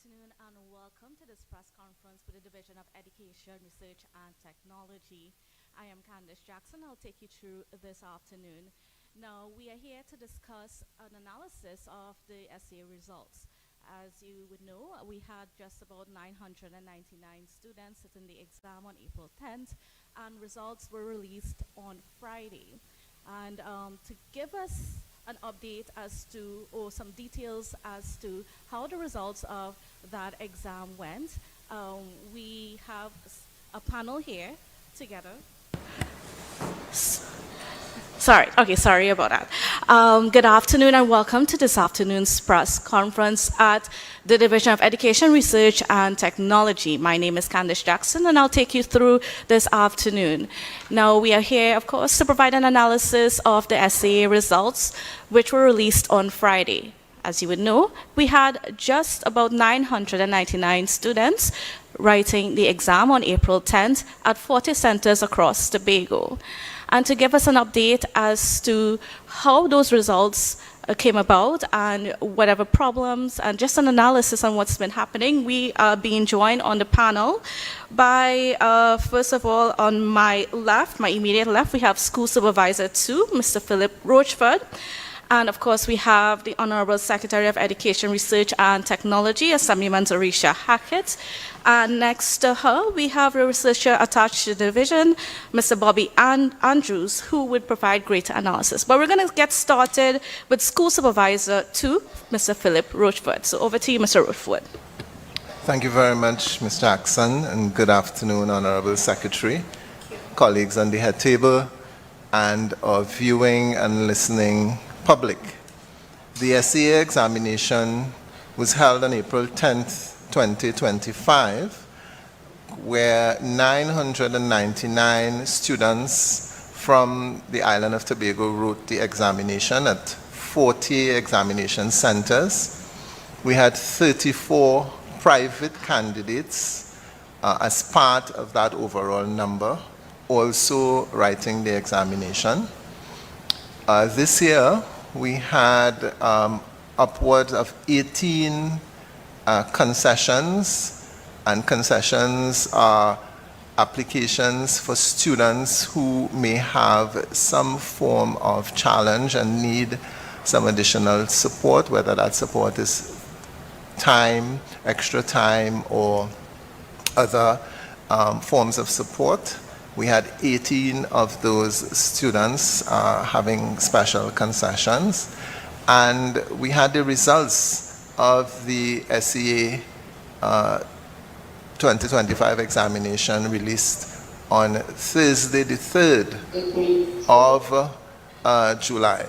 afternoon and welcome to this press conference with the Division of Education, Research and Technology. I am Candice Jackson. I'll take you through this afternoon. Now, we are here to discuss an analysis of the essay results. As you would know, we had just about 999 students sitting the exam on April 10th, and results were released on Friday. And to give us an update as to, or some details as to how the results of that exam went, we have a panel here together. Sorry about that. Good afternoon and welcome to this afternoon's press conference at the Division of Education, Research and Technology. My name is Candice Jackson and I'll take you through this afternoon. Now we are here, of course, to provide an analysis of the SAA results which were released on Friday. As you would know, we had just about 999 students writing the exam on April 10th at 40 centers across Tobago. And to give us an update as to how those results came about and whatever problems and just an analysis on what's been happening, we are being joined on the panel by, first of all, on my left, my immediate left, we have School Supervisor 2, Mr. Philip Rochford. And of course, we have the Honorable Secretary of Education, Research and Technology, Assemblyman Zarisha Hackett. And next to her, we have a researcher attached to the division, Mr. Bobby Andrews, who would provide greater analysis. But we're going to get started with School Supervisor 2, Mr. Philip Rochford. So over to you, Mr. Rochford. Thank you very much, Ms. Jackson, and good afternoon, Honorable Secretary, colleagues on the head table, and our viewing and listening public. The SAA examination was held on April 10th, 2025, where 999 students from the island of Tobago wrote the examination at 40 examination centers. We had 34 private candidates as part of that overall number, also writing the examination. This year, we had upwards of 18 concessions, and concessions are applications for students who may have some form of challenge and need some additional support, whether that support is time, extra time, or other forms of support. We had 18 of those students having special concessions, and we had the results of the SAA 2025 examination released on Thursday the 3rd of July.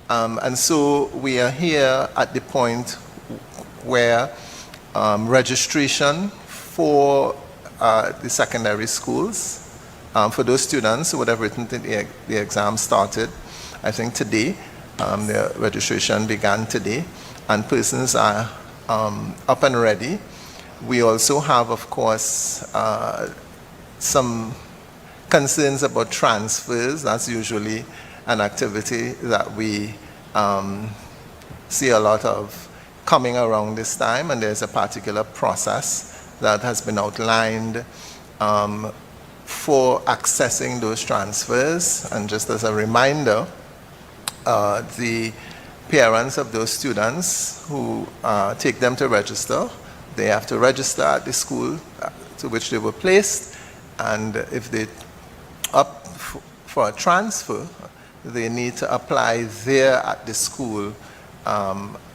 And so we are here at the point where registration for the secondary schools, for those students who would have written the exam started, I think today. The registration began today, and persons are up and ready. We also have, of course, some concerns about transfers. That's usually an activity that we see a lot of coming around this time, and there's a particular process that has been outlined for accessing those transfers. And just as a reminder, the parents of those students who take them to register, they have to register at the school to which they were placed, and if they opt for a transfer, they need to apply there at the school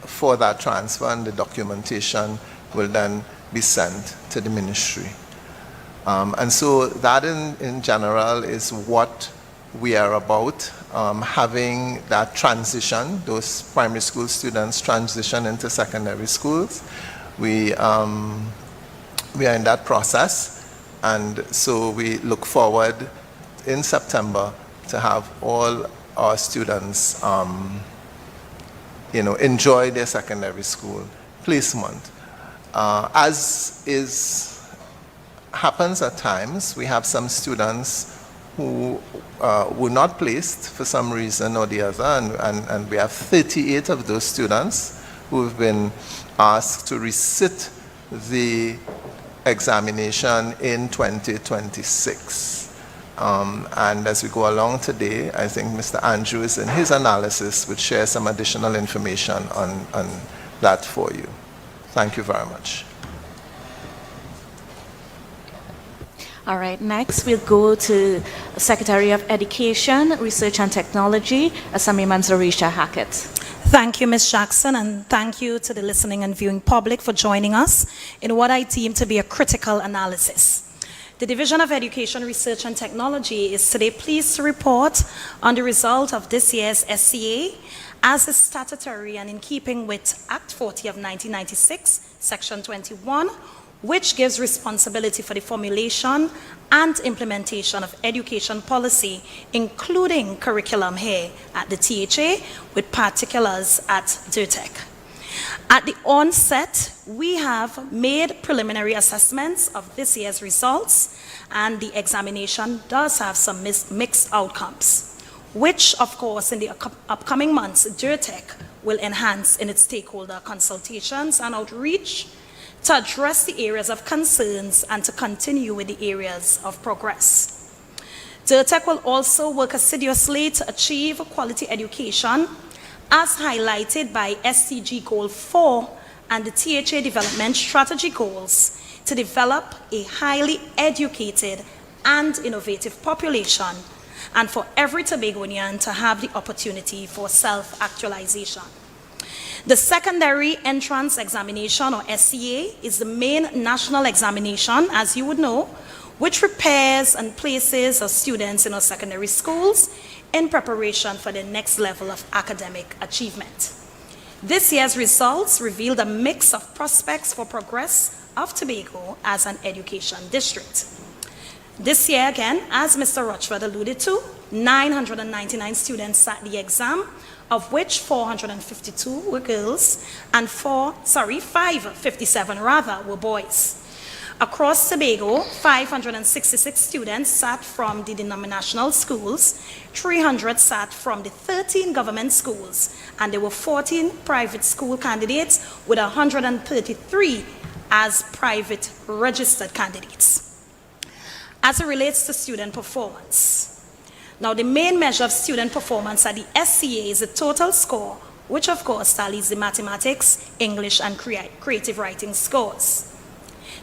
for that transfer, and the documentation will then be sent to the ministry. And so that in general is what we are about, having that transition, those primary school students transition into secondary schools. We are in that process, and so we look forward in September to have all our students enjoy their secondary school placement. As happens at times, we have some students who were not placed for some reason or the other, and we have 38 of those students who have been asked to resit the examination in 2026. And as we go along today, I think Mr. Andrews in his analysis would share some additional information on that for you. Thank you very much. All right, next we'll go to Secretary of Education, Research and Technology, Assami Manzorisha Hackett. Thank you, Ms. Jackson, and thank you to the listening and viewing public for joining us in what I deem to be a critical analysis. The Division of Education, Research and Technology is today pleased to report on the result of this year's SCA as is statutory and in keeping with Act 40 of 1996, Section 21, which gives responsibility for the formulation and implementation of education policy, including curriculum here at the THA, with particulars at DERTECH. At the onset, we have made preliminary assessments of this year's results, and the examination does have some mixed outcomes, which, of course, in the upcoming months, DERTECH will enhance in its stakeholder consultations and outreach to address the areas of concerns and to continue with the areas of progress. DERTECH will also work assiduously to achieve quality education as highlighted by SDG Goal 4 and the THA Development Strategy Goals to develop a highly educated and innovative population and for every Tobagonian to have the opportunity for self-actualization. The secondary entrance examination, or SCA, is the main national examination, as you would know, which prepares and places our students in our secondary schools in preparation for the next level of academic achievement. This year's results revealed a mix of prospects for progress of Tobago as an education district. This year, again, as Mr. Rochford alluded to, 999 students sat the exam, of which 452 were girls and 557 were boys. Across Tobago, 566 students sat from the denominational schools, 300 sat from the 13 government schools, and there were 14 private school candidates with 133 as private registered candidates. As it relates to student performance, now, the main measure of student performance at the SCA is the total score, which of course tallies the mathematics, English, and creative writing scores.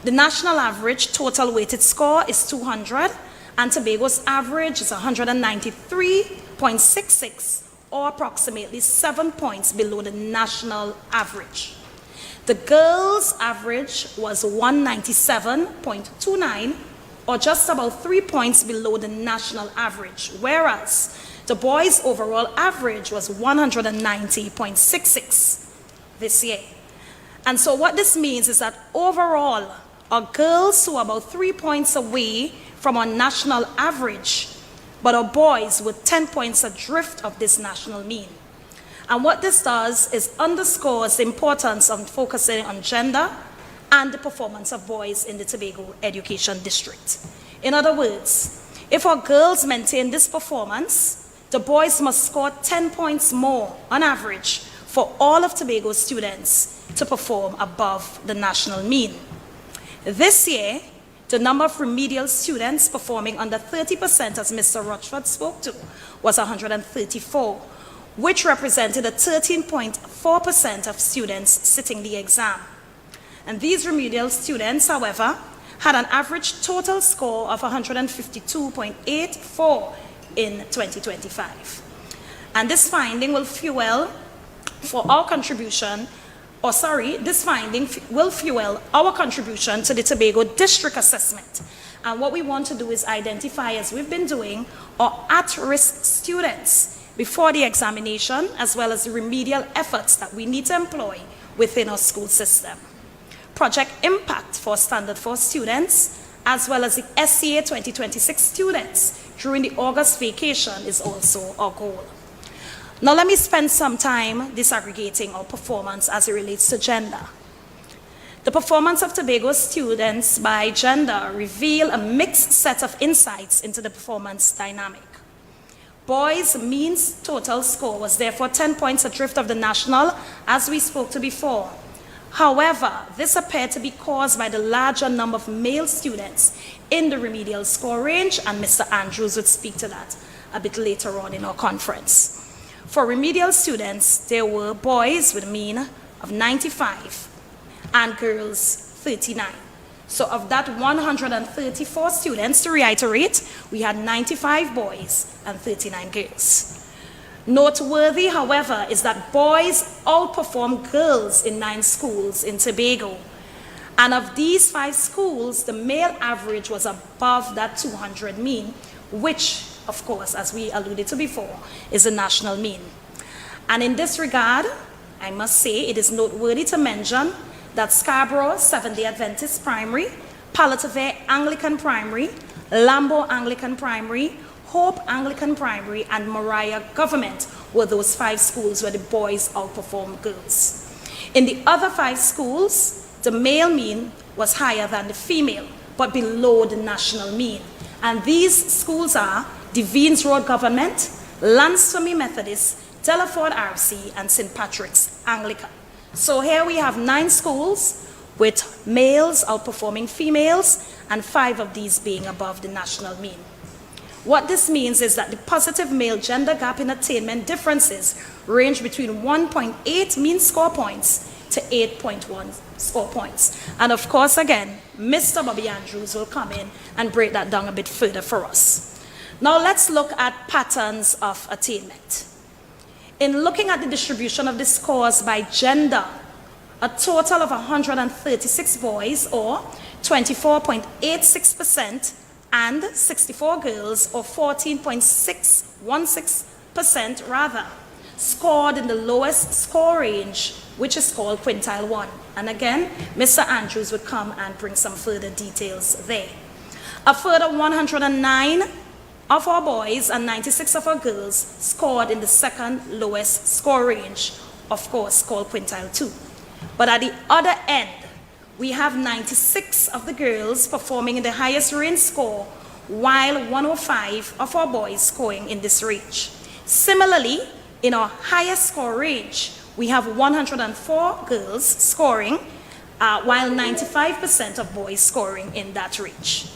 The national average total weighted score is 200, and Tobago's average is 193.66, or approximately 7 points below the national average. The girls' average was 197.29, or just about 3 points below the national average, whereas the boys' overall average was 190.66 this year. And so what this means is that overall, our girls were about 3 points away from our national average, but our boys were 10 points adrift of this national mean. And what this does is underscores the importance of focusing on gender and the performance of boys in the Tobago Education District. In other words, if our girls maintain this performance, the boys must score 10 points more on average for all of Tobago's students to perform above the national mean. This year, the number of remedial students performing under 30%, as Mr. Rochford spoke to, was 134, which represented a 13.4% of students sitting the exam. And these remedial students, however, had an average total score of 152.84 in 2025. And this finding will fuel our contribution to the Tobago District Assessment. And what we want to do is identify, as we've been doing, our at-risk students before the examination, as well as the remedial efforts that we need to employ within our school system. Project Impact for Standard 4 students, as well as the SCA 2026 students during the August vacation is also our goal. Now let me spend some time disaggregating our performance as it relates to gender. The performance of Tobago students by gender reveal a mixed set of insights into the performance dynamic. Boys' mean total score was therefore 10 points adrift of the national, as we spoke to before. However, this appeared to be caused by the larger number of male students in the remedial score range, and Mr. Andrews would speak to that a bit later on in our conference. For remedial students, there were boys with a mean of 95 and girls 39. So of that 134 students, to reiterate, we had 95 boys and 39 girls. Noteworthy, however, is that boys outperformed girls in 9 schools in Tobago. And of these 5 schools, the male average was above that 200 mean, which, of course, as we alluded to before, is the national mean. And in this regard, I must say it is noteworthy to mention that Scarborough Seventh-day Adventist Primary, Palatavere Anglican Primary, Lambo Anglican Primary, Hope Anglican Primary, and Mariah Government were those 5 schools where the boys outperformed girls. In the other 5 schools, the male mean was higher than the female, but below the national mean. And these schools are Devines Road Government, Lansfomé Methodist, Delaford RC, and St. Patrick's Anglican. So here we have 9 schools with males outperforming females, and 5 of these being above the national mean. What this means is that the positive male-gender gap in attainment differences range between 1.8 mean score points to 8.1 score points. And of course, again, Mr. Bobby Andrews will come in and break that down a bit further for us. Now let's look at patterns of attainment. In looking at the distribution of the scores by gender, a total of 136 boys, or 24.86%, and 64 girls, or 14.616% rather, scored in the lowest score range, which is called quintile 1. And again, Mr. Andrews would come and bring some further details there. A further 109 of our boys and 96 of our girls scored in the second lowest score range, of course, called quintile 2. But at the other end, we have 96 of the girls performing in the highest range score, while 105 of our boys scoring in this range. Similarly, in our highest score range, we have 104 girls scoring, while 95% of boys scoring in that range.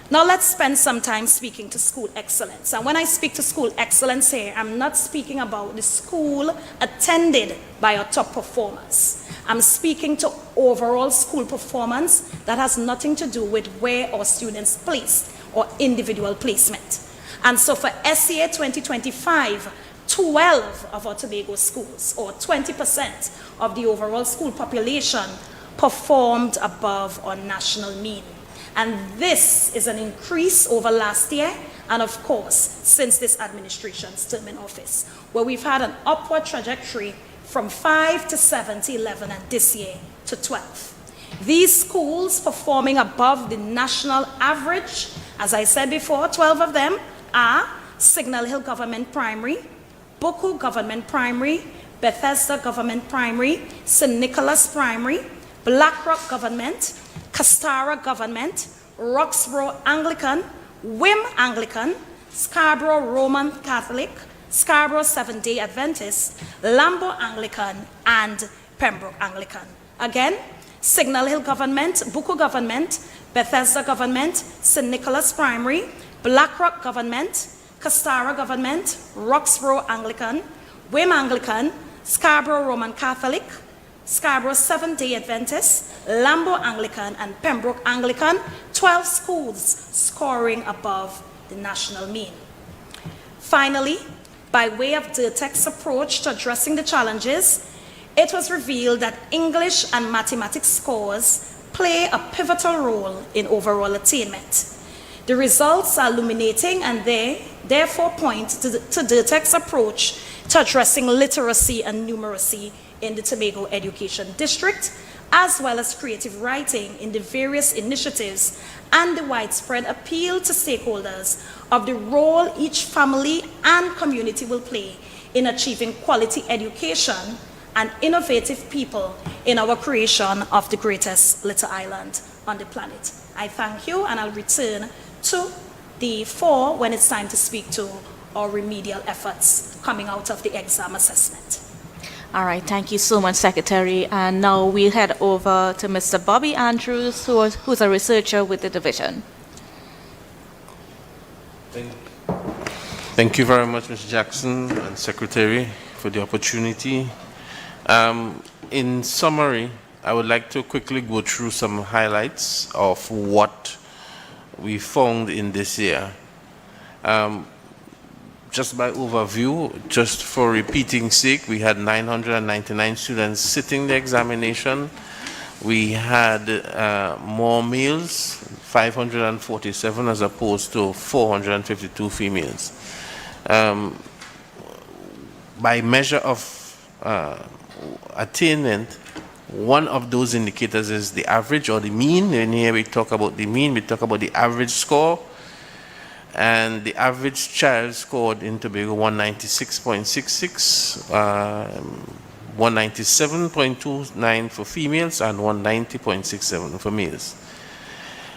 Now let's spend some time speaking to school excellence. And when I speak to school excellence here, I'm not speaking about the school attended by our top performers. I'm speaking to overall school performance that has nothing to do with where our students placed or individual placement. And so for SCA 2025, 12 of our Tobago schools, or 20% of the overall school population, performed above our national mean. And this is an increase over last year, and of course, since this administration's term in office, where we've had an upward trajectory from 5 to 7 to 11, and this year to 12. These schools performing above the national average, as I said before, 12 of them are Signal Hill Government Primary, Buku Government Primary, Bethesda Government Primary, St. Nicholas Primary, Blackrock Government, Castara Government, Roxborough Anglican, Wim Anglican, Scarborough Roman Catholic, Scarborough Seventh-day Adventist, Lambo Anglican, and Pembroke Anglican. Again, Signal Hill Government, Buku Government, Bethesda Government, St. Nicholas Primary, Blackrock Government, Castara Government, Roxborough Anglican, Wim Anglican, Scarborough Roman Catholic, Scarborough Seventh-day Adventist, Lambo Anglican, and Pembroke Anglican, 12 schools scoring above the national mean. Finally, by way of DERTECH's approach to addressing the challenges, it was revealed that English and mathematics scores play a pivotal role in overall attainment. The results are illuminating, and they therefore point to DERTECH's approach to addressing literacy and numeracy in the Tobago Education District, as well as creative writing in the various initiatives and the widespread appeal to stakeholders of the role each family and community will play in achieving quality education and innovative people in our creation of the greatest little island on the planet. I thank you, and I'll return to the floor when it's time to speak to our remedial efforts coming out of the exam assessment. All right, thank you so much, Secretary. And now we'll head over to Mr. Bobby Andrews, who's a researcher with the division. Thank you very much, Mr. Jackson and Secretary, for the opportunity. In summary, I would like to quickly go through some highlights of what we found in this year. Just by overview, just for repeating sake, we had 999 students sitting the examination. We had more males, 547 as opposed to 452 females. By measure of attainment, one of those indicators is the average or the mean. And here we talk about the mean, we talk about the average score. And the average child scored in Tobago 196.66, 197.29 for females, and 190.67 for males.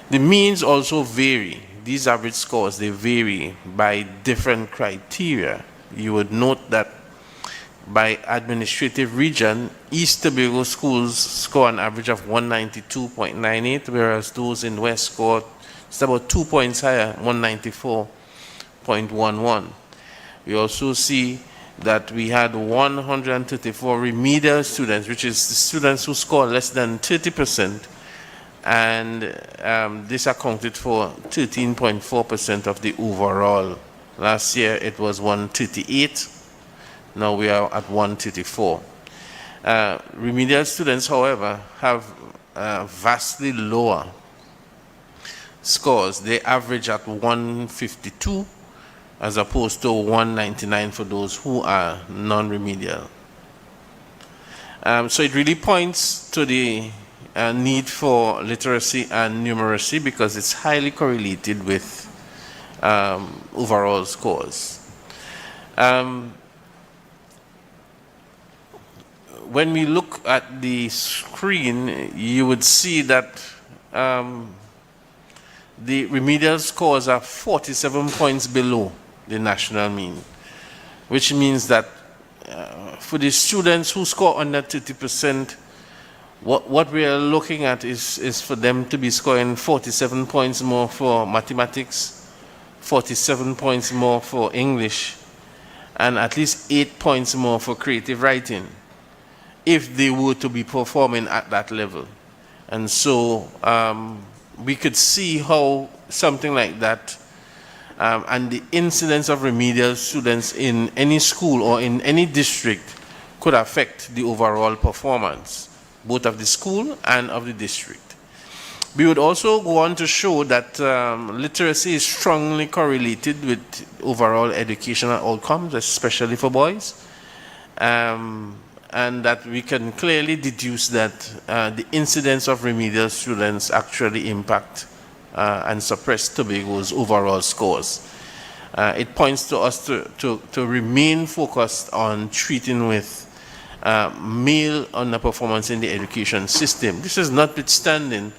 The means also vary. These average scores, they vary by different criteria. You would note that by administrative region, East Tobago schools score an average of 192.98, whereas those in West scored it's about 2 points higher, 194.11. We also see that we had 134 remedial students, which is the students who score less than 30%, and this accounted for 13.4% of the overall. Last year it was 138, now we are at 134. Remedial students, however, have vastly lower scores. They average at 152 as opposed to 199 for those who are non-remedial. So it really points to the need for literacy and numeracy because it's highly correlated with overall scores. When we look at the screen, you would see that the remedial scores are 47 points below the national mean, which means that for the students who score under 30%, what we are looking at is for them to be scoring 47 points more for mathematics, 47 points more for English, and at least 8 points more for creative writing, if they were to be performing at that level. And so we could see how something like that and the incidence of remedial students in any school or in any district could affect the overall performance, both of the school and of the district. We would also go on to show that literacy is strongly correlated with overall educational outcomes, especially for boys, and that we can clearly deduce that the incidence of remedial students actually impact and suppress Tobago's overall scores. It points to us to remain focused on treating with male underperformance in the education system. This is notwithstanding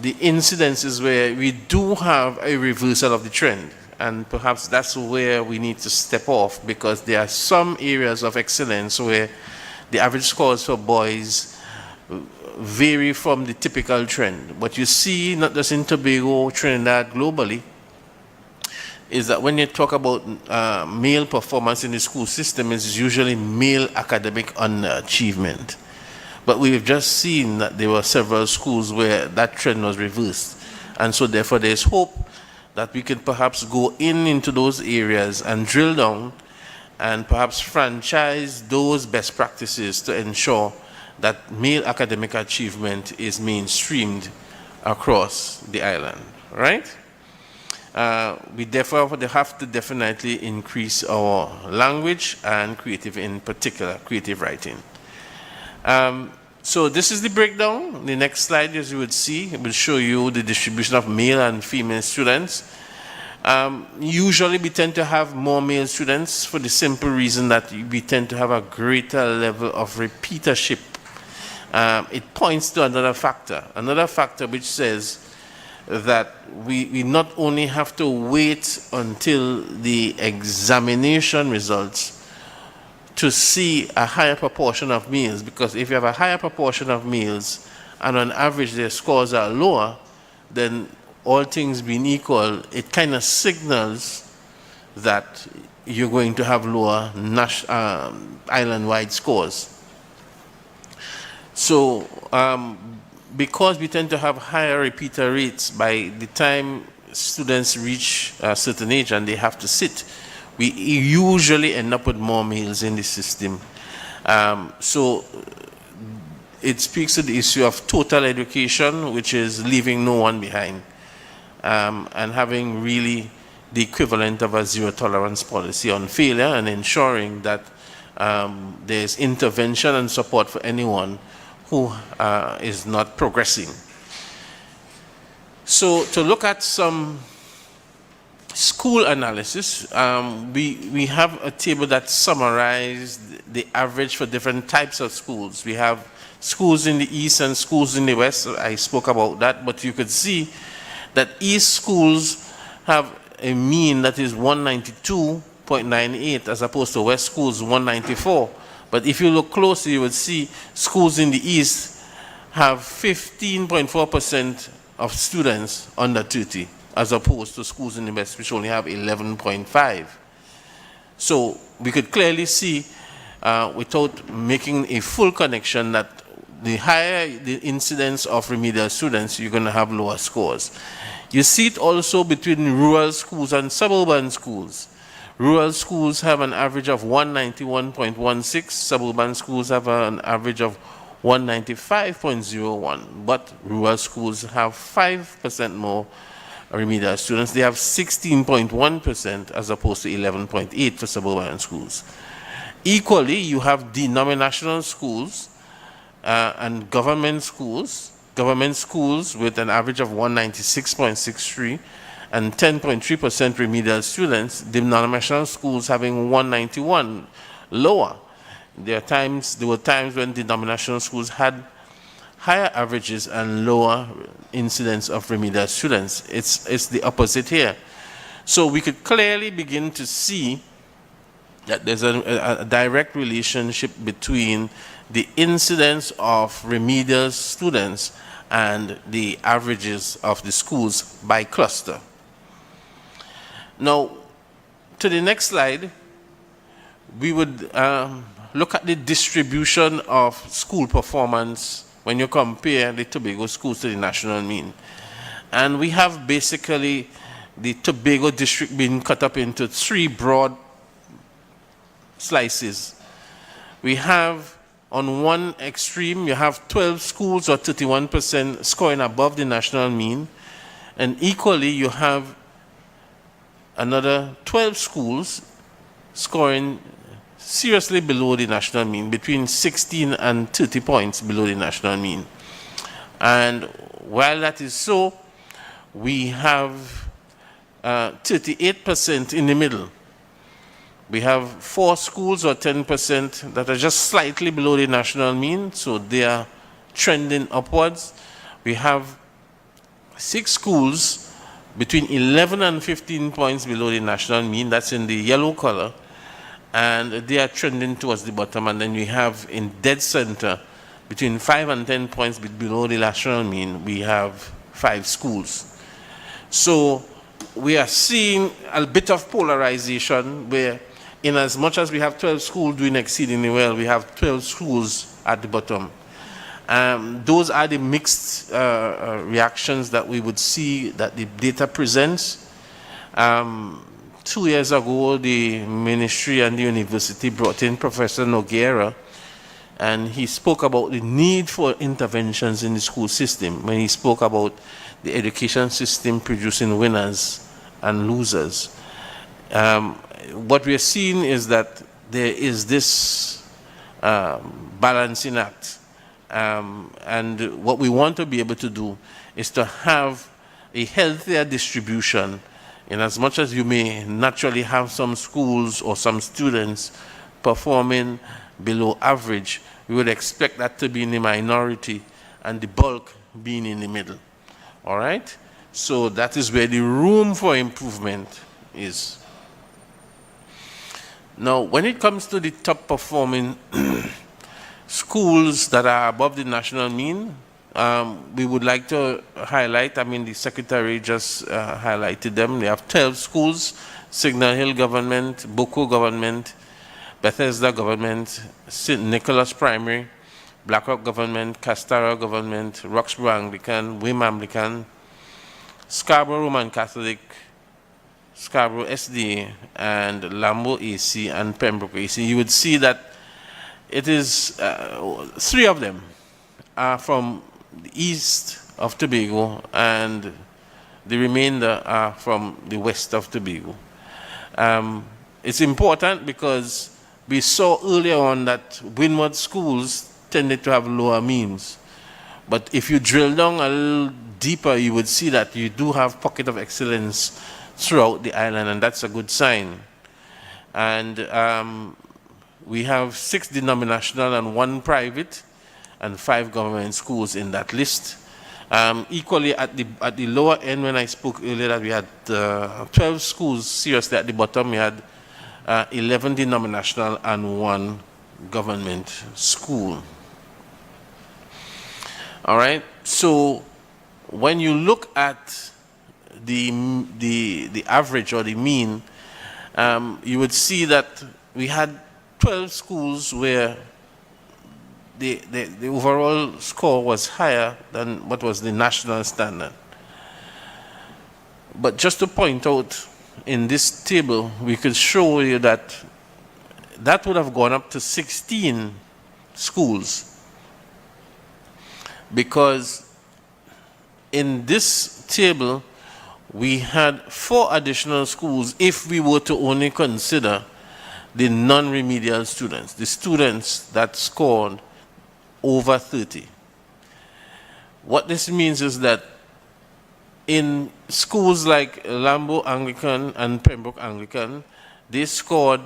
the incidences where we do have a reversal of the trend. And perhaps that's where we need to step off, because there are some areas of excellence where the average scores for boys vary from the typical trend. What you see, not just in Tobago, Trinidad, globally, is that when you talk about male performance in the school system, it's usually male academic underachievement. But we've just seen that there were several schools where that trend was reversed. And so therefore there's hope that we can perhaps go into those areas and drill down and perhaps franchise those best practices to ensure that male academic achievement is mainstreamed across the island, right? We therefore have to definitely increase our language and creative, in particular, creative writing. So this is the breakdown. The next slide, as you would see, will show you the distribution of male and female students. Usually we tend to have more male students for the simple reason that we tend to have a greater level of repeatership. It points to another factor which says that we not only have to wait until the examination results to see a higher proportion of males, because if you have a higher proportion of males and on average their scores are lower, then all things being equal, it kind of signals that you're going to have lower island-wide scores. So because we tend to have higher repeater rates by the time students reach a certain age and they have to sit, we usually end up with more males in the system. So it speaks to the issue of total education, which is leaving no one behind, and having really the equivalent of a zero tolerance policy on failure and ensuring that there's intervention and support for anyone who is not progressing. So to look at some school analysis, we have a table that summarized the average for different types of schools. We have schools in the east and schools in the west. I spoke about that, but you could see that east schools have a mean that is 192.98 as opposed to west schools 194. But if you look closely, you would see schools in the east have 15.4% of students under 30, as opposed to schools in the west, which only have 11.5. So we could clearly see, without making a full connection, that the higher the incidence of remedial students, you're going to have lower scores. You see it also between rural schools and suburban schools. Rural schools have an average of 191.16, suburban schools have an average of 195.01, but rural schools have 5% more remedial students. They have 16.1% as opposed to 11.8 for suburban schools. Equally, you have denominational schools and government schools with an average of 196.63 and 10.3% remedial students, denominational schools having 191, lower. There were times when denominational schools had higher averages and lower incidence of remedial students. It's the opposite here. So we could clearly begin to see that there's a direct relationship between the incidence of remedial students and the averages of the schools by cluster. Now, to the next slide, we would look at the distribution of school performance when you compare the Tobago schools to the national mean. And we have basically the Tobago district being cut up into three broad slices. We have, on one extreme, you have 12 schools or 31% scoring above the national mean, and equally you have another 12 schools scoring seriously below the national mean, between 16 and 30 points below the national mean. And while that is so, we have 38% in the middle. We have 4 schools or 10% that are just slightly below the national mean, so they are trending upwards. We have 6 schools between 11 and 15 points below the national mean, that's in the yellow color, and they are trending towards the bottom. And then we have in dead center, between 5 and 10 points below the national mean, we have 5 schools. So we are seeing a bit of polarization where, in as much as we have 12 schools doing exceedingly well, we have 12 schools at the bottom. Those are the mixed reactions that we would see that the data presents. 2 years ago, the ministry and the university brought in Professor Noguera, and he spoke about the need for interventions in the school system when he spoke about the education system producing winners and losers. What we are seeing is that there is this balancing act. And what we want to be able to do is to have a healthier distribution. In as much as you may naturally have some schools or some students performing below average, we would expect that to be in the minority and the bulk being in the middle. All right? So that is where the room for improvement is. Now, when it comes to the top performing schools that are above the national mean, we would like to highlight, I mean, the Secretary just highlighted them. They have 12 schools: Signal Hill Government, Boko Government, Bethesda Government, St. Nicholas Primary, Blackrock Government, Castara Government, Roxborough Anglican, Wim Anglican, Scarborough Roman Catholic, Scarborough SD, and Lambo AC and Pembroke AC. You would see that it is 3 of them are from the east of Tobago, and the remainder are from the west of Tobago. It's important because we saw earlier on that windward schools tended to have lower means. But if you drill down a little deeper, you would see that you do have pocket of excellence throughout the island, and that's a good sign. And we have 6 denominational and 1 private, and 5 government schools in that list. Equally at the lower end, when I spoke earlier that we had 12 schools, seriously at the bottom we had 11 denominational and 1 government school. All right, so when you look at the average or the mean, you would see that we had 12 schools where the overall score was higher than what was the national standard. But just to point out, in this table, we could show you that that would have gone up to 16 schools, because in this table, we had 4 additional schools if we were to only consider the non-remedial students, the students that scored over 30. What this means is that in schools like Lambo Anglican and Pembroke Anglican, they scored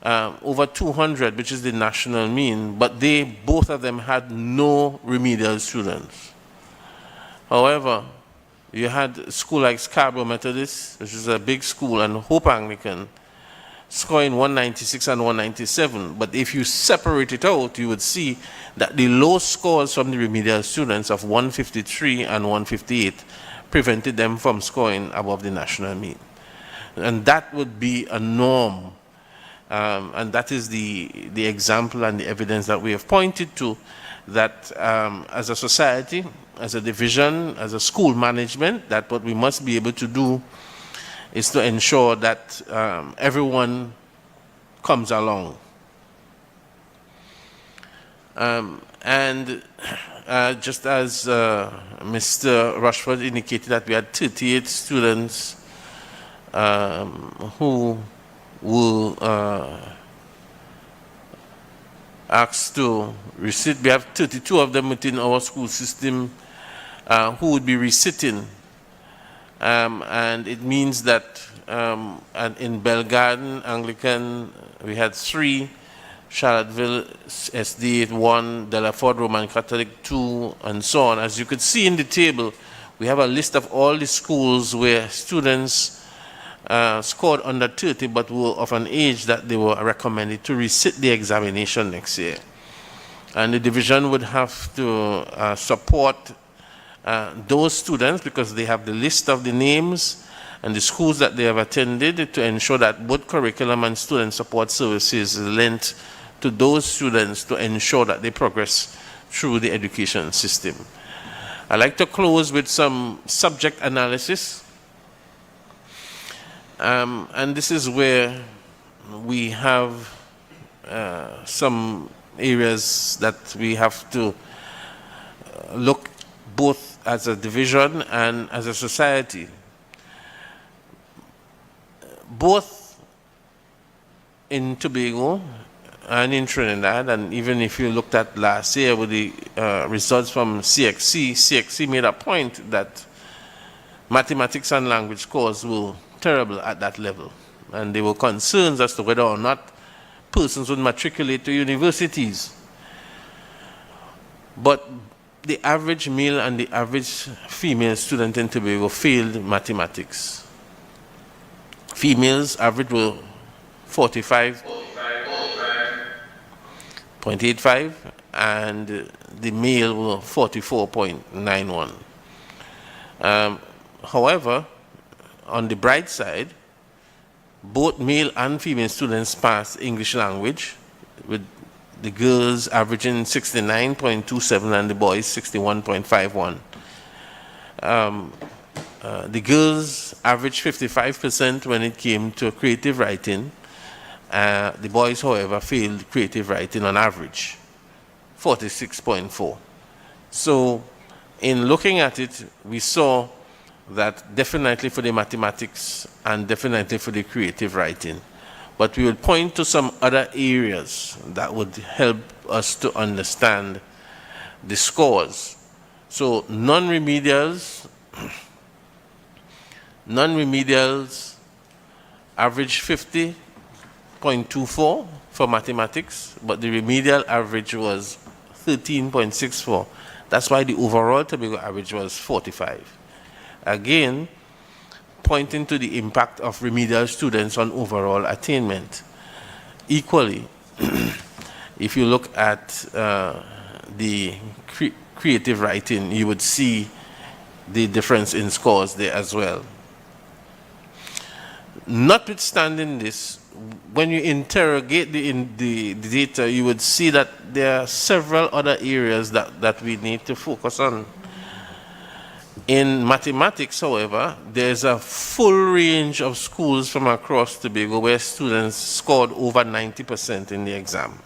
over 200, which is the national mean, but both of them had no remedial students. However, you had a school like Scarborough Methodist, which is a big school, and Hope Anglican, scoring 196 and 197. But if you separate it out, you would see that the low scores from the remedial students of 153 and 158 prevented them from scoring above the national mean. And that would be a norm. And that is the example and the evidence that we have pointed to, that as a society, as a division, as a school management, that what we must be able to do is to ensure that everyone comes along. And just as Mr. Rushford indicated, that we had 38 students who were asked to resit. We have 32 of them within our school system who would be resitting. And it means that and in Belgarden Anglican, we had 3, Charlotteville SD 1, Delaford Roman Catholic 2, and so on. As you could see in the table, we have a list of all the schools where students scored under 30 but were of an age that they were recommended to resit the examination next year. And the division would have to support those students, because they have the list of the names and the schools that they have attended, to ensure that both curriculum and student support services is lent to those students to ensure that they progress through the education system. I'd like to close with some subject analysis. And this is where we have some areas that we have to look both as a division and as a society. Both in Tobago and in Trinidad, and even if you looked at last year with the results from CXC made a point that mathematics and language scores were terrible at that level. And there were concerns as to whether or not persons would matriculate to universities. But the average male and the average female student in Tobago failed mathematics. Females average were 45.85 and the male were 44.91. However, on the bright side, both male and female students passed English language, with the girls averaging 69.27 and the boys 61.51. The girls averaged 55% when it came to creative writing. The boys, however, failed creative writing on average, 46.4. So in looking at it, we saw that definitely for the mathematics and definitely for the creative writing. But we would point to some other areas that would help us to understand the scores. So non-remedials average 50.24 for mathematics, but the remedial average was 13.64. That's why the overall Tobago average was 45. Again, pointing to the impact of remedial students on overall attainment. Equally, if you look at the creative writing, you would see the difference in scores there as well. Notwithstanding this, when you interrogate the data, you would see that there are several other areas that we need to focus on. In mathematics, however, there's a full range of schools from across Tobago where students scored over 90% in the exam.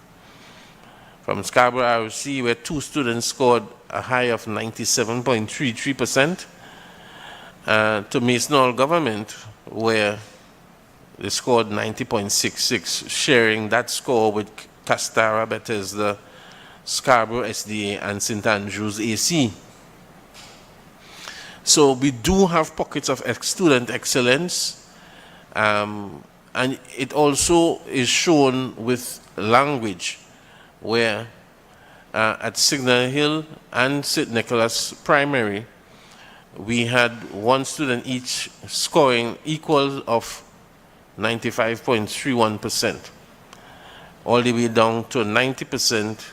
From Scarborough ROC, where 2 students scored a high of 97.33%, to Mason Government, where they scored 90.66, sharing that score with Castara, Bethesda, Scarborough SDA, and St. Andrews AC. So we do have pockets of student excellence, and it also is shown with language, where at Signal Hill and St. Nicholas Primary, we had 1 student each scoring equal of 95.31%, all the way down to 90%,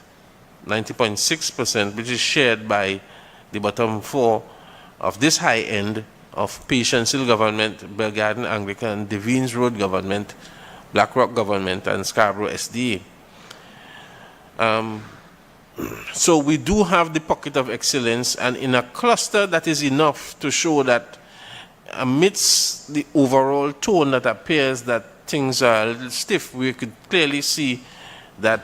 90.6%, which is shared by the bottom 4 of this high end of Patience Hill Government, Belgarden Anglican, Devines Road Government, Blackrock Government, and Scarborough SDA. So we do have the pocket of excellence, and in a cluster that is enough to show that amidst the overall tone that appears that things are a little stiff, we could clearly see that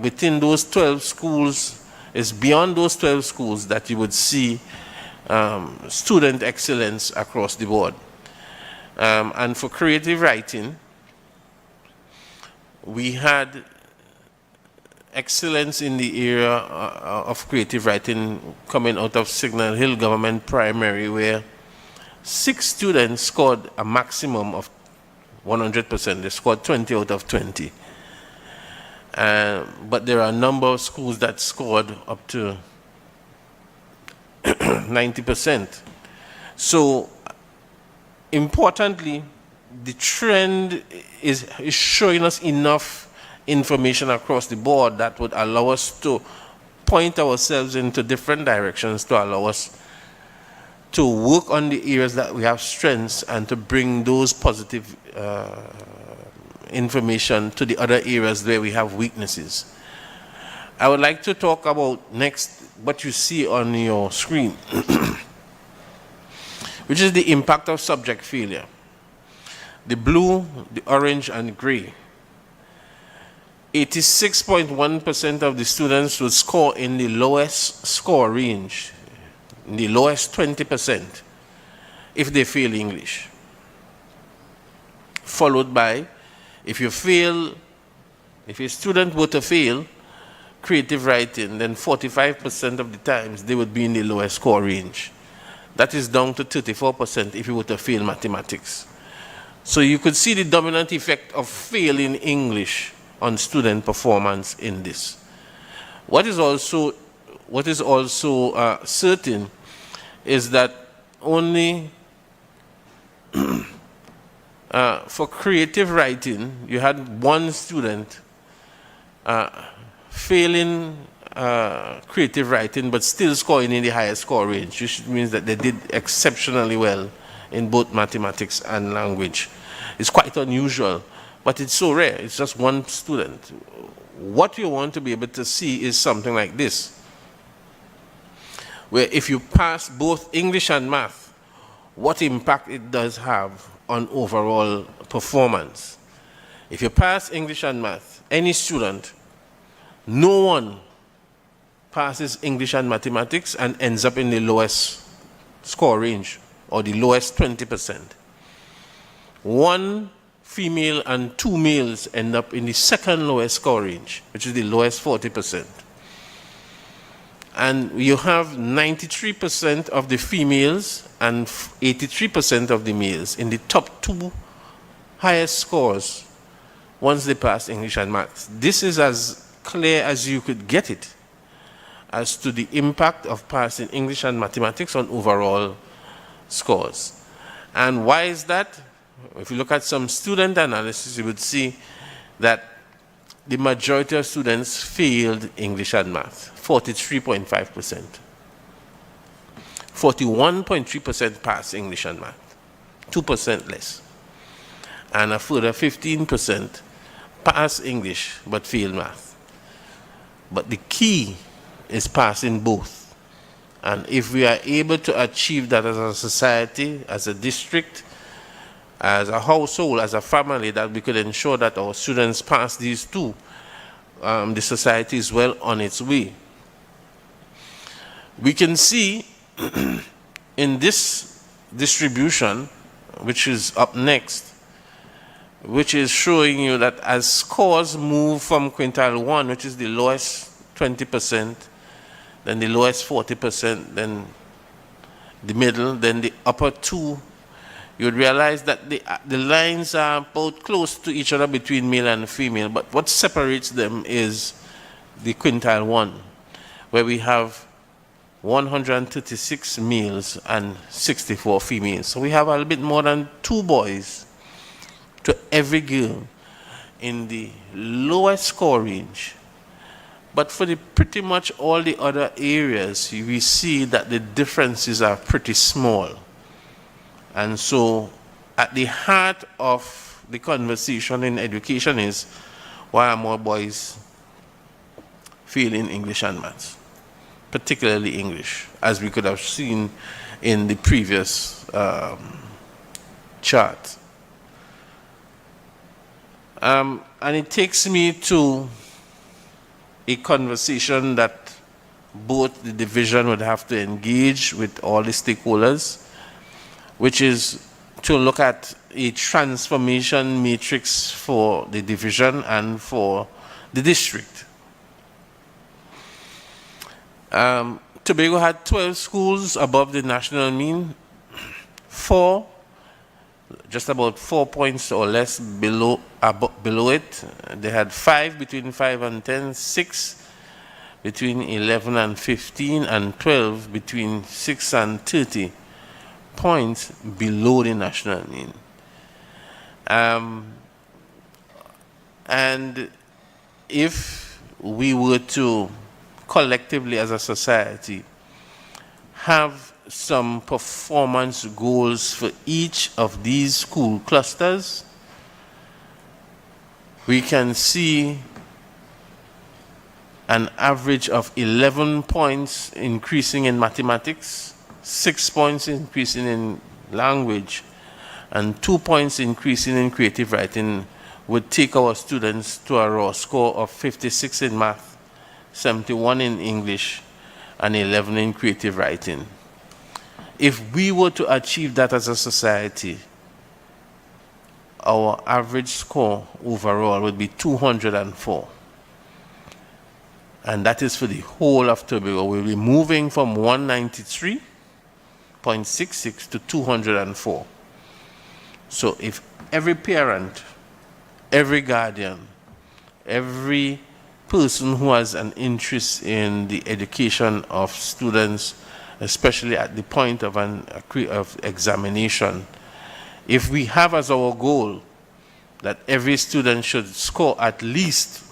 within those 12 schools, it's beyond those 12 schools that you would see student excellence across the board. And for creative writing, we had excellence in the area of creative writing coming out of Signal Hill Government Primary, where 6 students scored a maximum of 100%. They scored 20 out of 20. But there are a number of schools that scored up to 90%. So importantly, the trend is showing us enough information across the board that would allow us to point ourselves into different directions, to allow us to work on the areas that we have strengths and to bring those positive information to the other areas where we have weaknesses. I would like to talk about next what you see on your screen, which is the impact of subject failure. The blue, the orange, and gray. 86.1% of the students would score in the lowest score range, in the lowest 20%, if they fail English. Followed by, if a student were to fail creative writing, then 45% of the times they would be in the lowest score range. That is down to 34% if you were to fail mathematics. So you could see the dominant effect of failing English on student performance in this. What is also what is also certain is that only for creative writing, you had one student failing creative writing but still scoring in the highest score range, which means that they did exceptionally well in both mathematics and language. It's quite unusual, but it's so rare. It's just one student. What you want to be able to see is something like this, where if you pass both English and math, what impact it does have on overall performance. If you pass English and math, any student, no one passes English and mathematics and ends up in the lowest score range or the lowest 20%. One female and two males end up in the second lowest score range, which is the lowest 40%. And you have 93% of the females and 83% of the males in the top two highest scores once they pass English and maths. This is as clear as you could get it as to the impact of passing English and mathematics on overall scores. And why is that? If you look at some student analysis, you would see that the majority of students failed English and math, 43.5%. 41.3% passed English and math, 2% less. And a further 15% passed English but failed math. But the key is passing both. And if we are able to achieve that as a society, as a district, as a household, as a family, that we could ensure that our students pass these two, the society is well on its way. We can see in this distribution, which is up next, which is showing you that as scores move from quintile 1, which is the lowest 20%, then the lowest 40%, then the middle, then the upper two, you would realize that the lines are both close to each other between male and female, but what separates them is the quintile 1, where we have 136 males and 64 females. So we have a little bit more than 2 boys to every girl in the lowest score range. But for pretty much all the other areas, we see that the differences are pretty small. And so at the heart of the conversation in education is, why are more boys failing English and maths, particularly English, as we could have seen in the previous chart. And it takes me to a conversation that both the division would have to engage with all the stakeholders, which is to look at a transformation matrix for the division and for the district. Tobago had 12 schools above the national mean, 4, just about 4 points or less below it. They had 5 between 5 and 10, 6 between 11 and 15, and 12 between 6 and 30 points below the national mean. And if we were to collectively as a society have some performance goals for each of these school clusters, we can see an average of 11 points increasing in mathematics, 6 points increasing in language, and 2 points increasing in creative writing would take our students to a raw score of 56 in math, 71 in English, and 11 in creative writing. If we were to achieve that as a society, our average score overall would be 204. And that is for the whole of Tobago. We'll be moving from 193.66 to 204. So if every parent, every guardian, every person who has an interest in the education of students, especially at the point of of examination, if we have as our goal that every student should score at least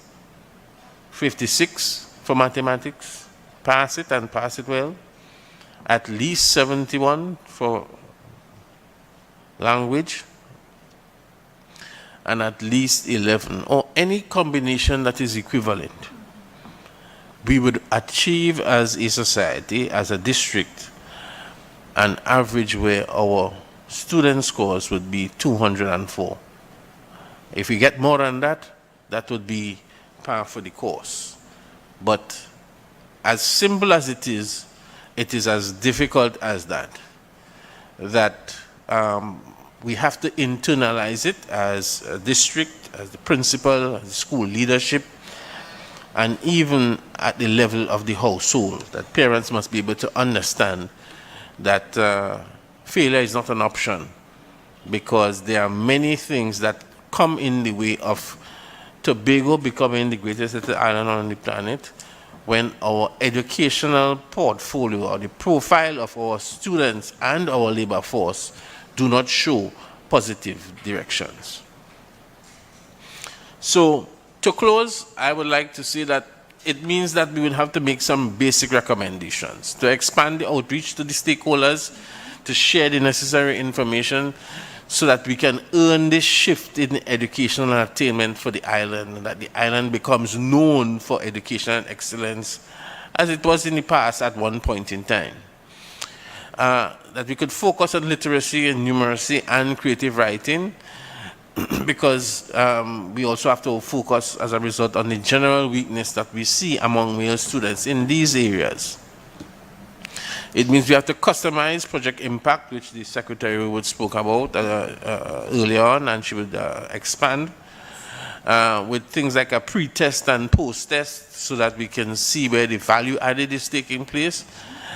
56 for mathematics, pass it and pass it well, at least 71 for language, and at least 11, or any combination that is equivalent, we would achieve as a society, as a district, an average where our student scores would be 204. If we get more than that, that would be par for the course. But as simple as it is as difficult as that. We have to internalize it as a district, as the principal, as the school leadership, and even at the level of the household, that parents must be able to understand that failure is not an option, because there are many things that come in the way of Tobago becoming the greatest little island on the planet when our educational portfolio or the profile of our students and our labor force do not show positive directions. So, to close, I would like to say that it means that we will have to make some basic recommendations to expand the outreach to the stakeholders, to share the necessary information so that we can earn this shift in educational attainment for the island, that the island becomes known for educational excellence as it was in the past at one point in time. That we could focus on literacy and numeracy and creative writing, because we also have to focus as a result on the general weakness that we see among male students in these areas. It means we have to customize project impact, which the secretary would spoke about earlier on, and she would expand with things like a pre-test and post-test, so that we can see where the value added is taking place,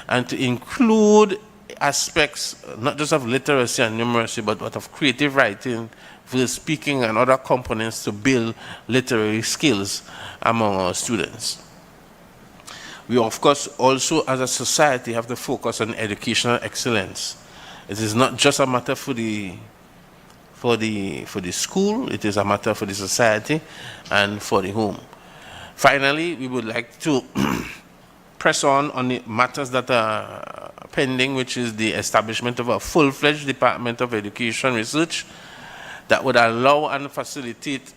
and to include aspects not just of literacy and numeracy, but what of creative writing, verse speaking, and other components to build literary skills among our students. We, of course, also as a society have to focus on educational excellence. It is not just a matter for the school, it is a matter for the society and for the home. Finally, we would like to press on the matters that are pending, which is the establishment of a full-fledged Department of Education Research that would allow and facilitate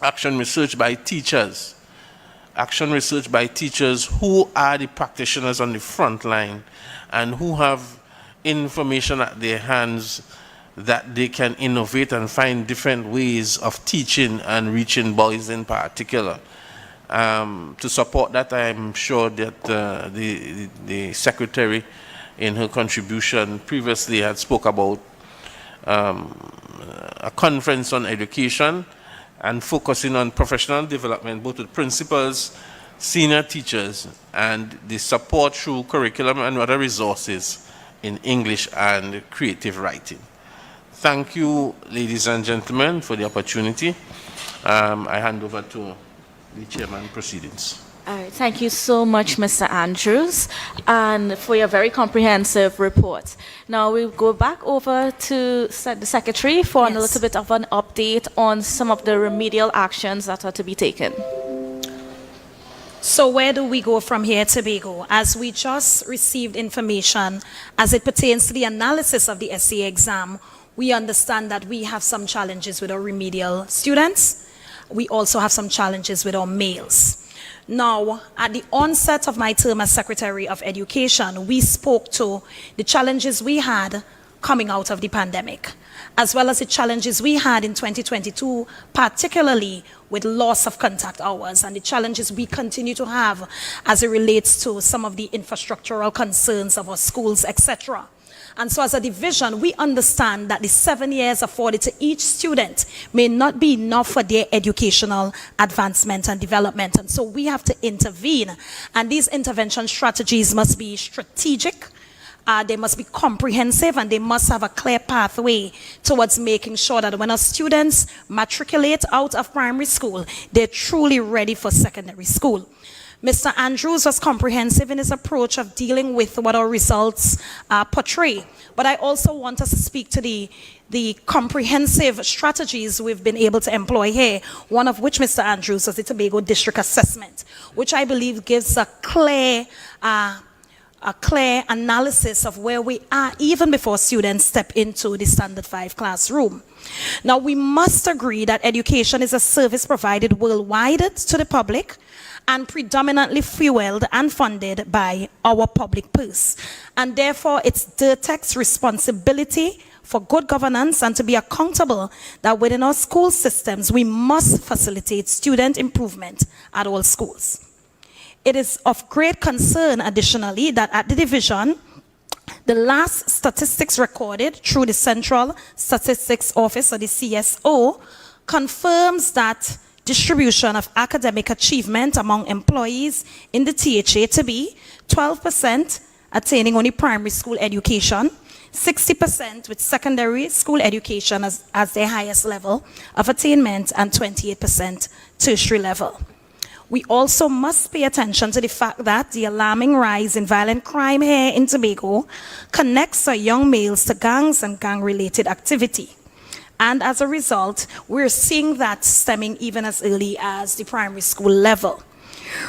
action research by teachers. Action research by teachers who are the practitioners on the front line and who have information at their hands that they can innovate and find different ways of teaching and reaching boys in particular. To support that, I'm sure that the secretary in her contribution previously had spoke about a conference on education and focusing on professional development, both with principals, senior teachers, and the support through curriculum and other resources in English and creative writing. Thank you, ladies and gentlemen, for the opportunity. I hand over to the chairman proceedings. All right, thank you so much, Mr. Andrews, and for your very comprehensive report. Now we'll go back over to the secretary for a little bit of an update on some of the remedial actions that are to be taken. So where do we go from here, Tobago? As we just received information as it pertains to the analysis of the SCA exam, we understand that we have some challenges with our remedial students. We also have some challenges with our males. Now, at the onset of my term as Secretary of Education, we spoke to the challenges we had coming out of the pandemic, as well as the challenges we had in 2022, particularly with loss of contact hours, and the challenges we continue to have as it relates to some of the infrastructural concerns of our schools, etc. And so as a division, we understand that the 7 years afforded to each student may not be enough for their educational advancement and development. And so we have to intervene. And these intervention strategies must be strategic, they must be comprehensive, and they must have a clear pathway towards making sure that when our students matriculate out of primary school, they're truly ready for secondary school. Mr. Andrews was comprehensive in his approach of dealing with what our results portray. But I also want us to speak to the comprehensive strategies we've been able to employ here, one of which, Mr. Andrews, was the Tobago District Assessment, which I believe gives a clear analysis of where we are even before students step into the Standard 5 classroom. Now, we must agree that education is a service provided worldwide to the public and predominantly fueled and funded by our public purse. And therefore, it's DERTECH's responsibility for good governance and to be accountable that within our school systems, we must facilitate student improvement at all schools. It is of great concern, additionally, that at the division, the last statistics recorded through the Central Statistics Office, or the CSO, confirms that distribution of academic achievement among employees in the THA to be 12% attaining only primary school education, 60% with secondary school education as their highest level of attainment, and 28% tertiary level. We also must pay attention to the fact that the alarming rise in violent crime here in Tobago connects our young males to gangs and gang-related activity. And as a result, we're seeing that stemming even as early as the primary school level.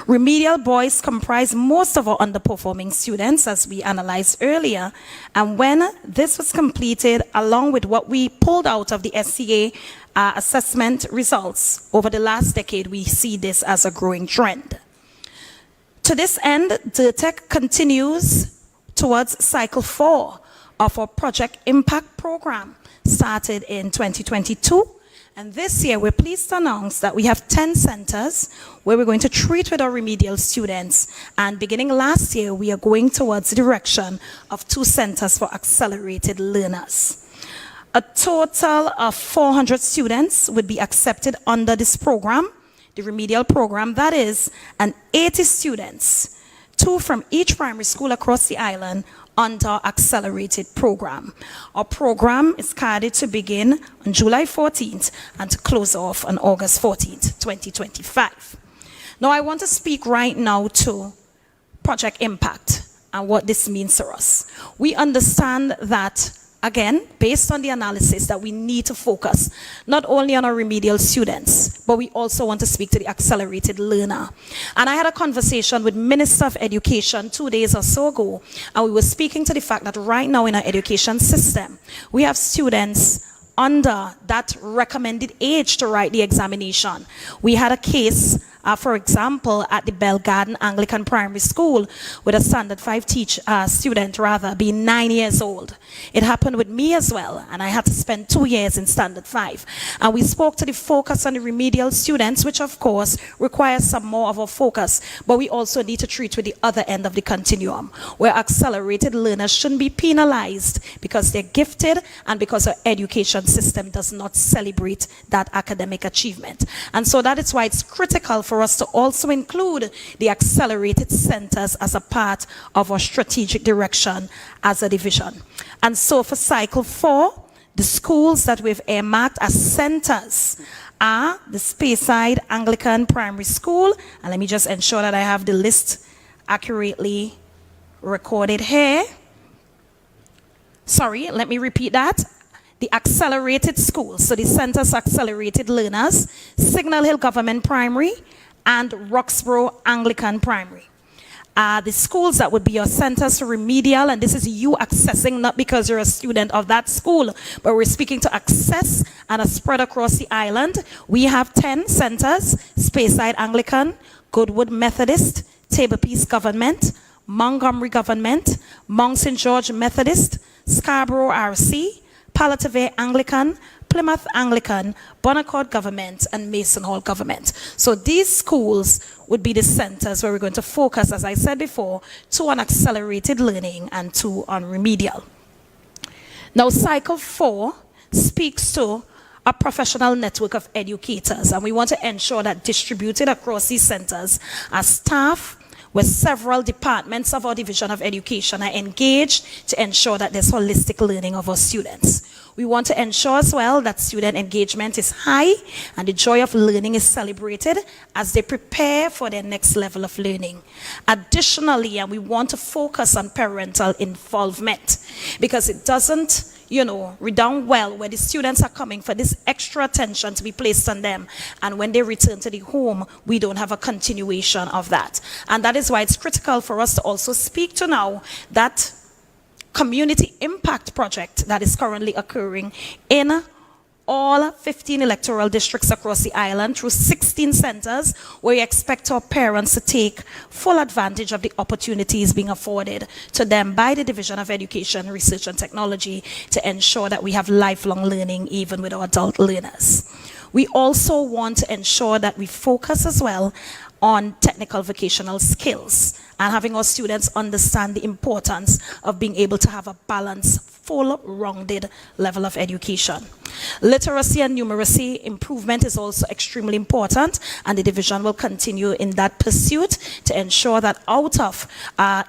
Remedial boys comprise most of our underperforming students, as we analyzed earlier. And when this was completed, along with what we pulled out of the SCA assessment results over the last decade, we see this as a growing trend. To this end, DERTECH continues towards cycle 4 of our Project Impact program, started in 2022. And this year, we're pleased to announce that we have 10 centers where we're going to treat with our remedial students. And beginning last year, we are going towards the direction of 2 centers for accelerated learners. A total of 400 students would be accepted under this program, the remedial program. That is, and 80 students, 2 from each primary school across the island, under our accelerated program. Our program is scheduled to begin on July 14th and to close off on August 14th, 2025. Now, I want to speak right now to Project Impact and what this means to us. We understand that, again, based on the analysis, that we need to focus not only on our remedial students, but we also want to speak to the accelerated learner. And I had a conversation with Minister of Education 2 days or so ago, and we were speaking to the fact that right now in our education system, we have students under that recommended age to write the examination. We had a case, for example, at the Bell Garden Anglican Primary School with a Standard 5 student being 9 years old. It happened with me as well, and I had to spend 2 years in Standard 5. And we spoke to the focus on the remedial students, which of course requires some more of our focus, but we also need to treat with the other end of the continuum, where accelerated learners shouldn't be penalized because they're gifted and because our education system does not celebrate that academic achievement. And so that is why it's critical for us to also include the accelerated centers as a part of our strategic direction as a division. And so for cycle 4, the schools that we've earmarked as centers are the Speyside Anglican Primary School. And let me just ensure that I have the list accurately recorded here. Sorry, let me repeat that. The accelerated schools, so the Centers Accelerated Learners, Signal Hill Government Primary, and Roxborough Anglican Primary. The schools that would be your centers for remedial, and this is you accessing, not because you're a student of that school, but we're speaking to access and a spread across the island. We have 10 centers: Speyside Anglican, Goodwood Methodist, Table Peace Government, Montgomery Government, Mount St. George Methodist, Scarborough RC, Palatavere Anglican, Plymouth Anglican, Bonaccord Government, and Mason Hall Government. So these schools would be the centers where we're going to focus, as I said before, 2 on accelerated learning and 2 on remedial. Now, cycle 4 speaks to a professional network of educators, and we want to ensure that distributed across these centers are staff where several departments of our Division of Education are engaged to ensure that there's holistic learning of our students. We want to ensure as well that student engagement is high and the joy of learning is celebrated as they prepare for their next level of learning. Additionally, and we want to focus on parental involvement because it doesn't redound well where the students are coming for this extra attention to be placed on them. And when they return to the home, we don't have a continuation of that. And that is why it's critical for us to also speak to now that community impact project that is currently occurring in all 15 electoral districts across the island through 16 centers where we expect our parents to take full advantage of the opportunities being afforded to them by the Division of Education, Research and Technology to ensure that we have lifelong learning even with our adult learners. We also want to ensure that we focus as well on technical vocational skills and having our students understand the importance of being able to have a balanced, full-rounded level of education. Literacy and numeracy improvement is also extremely important, and the division will continue in that pursuit to ensure that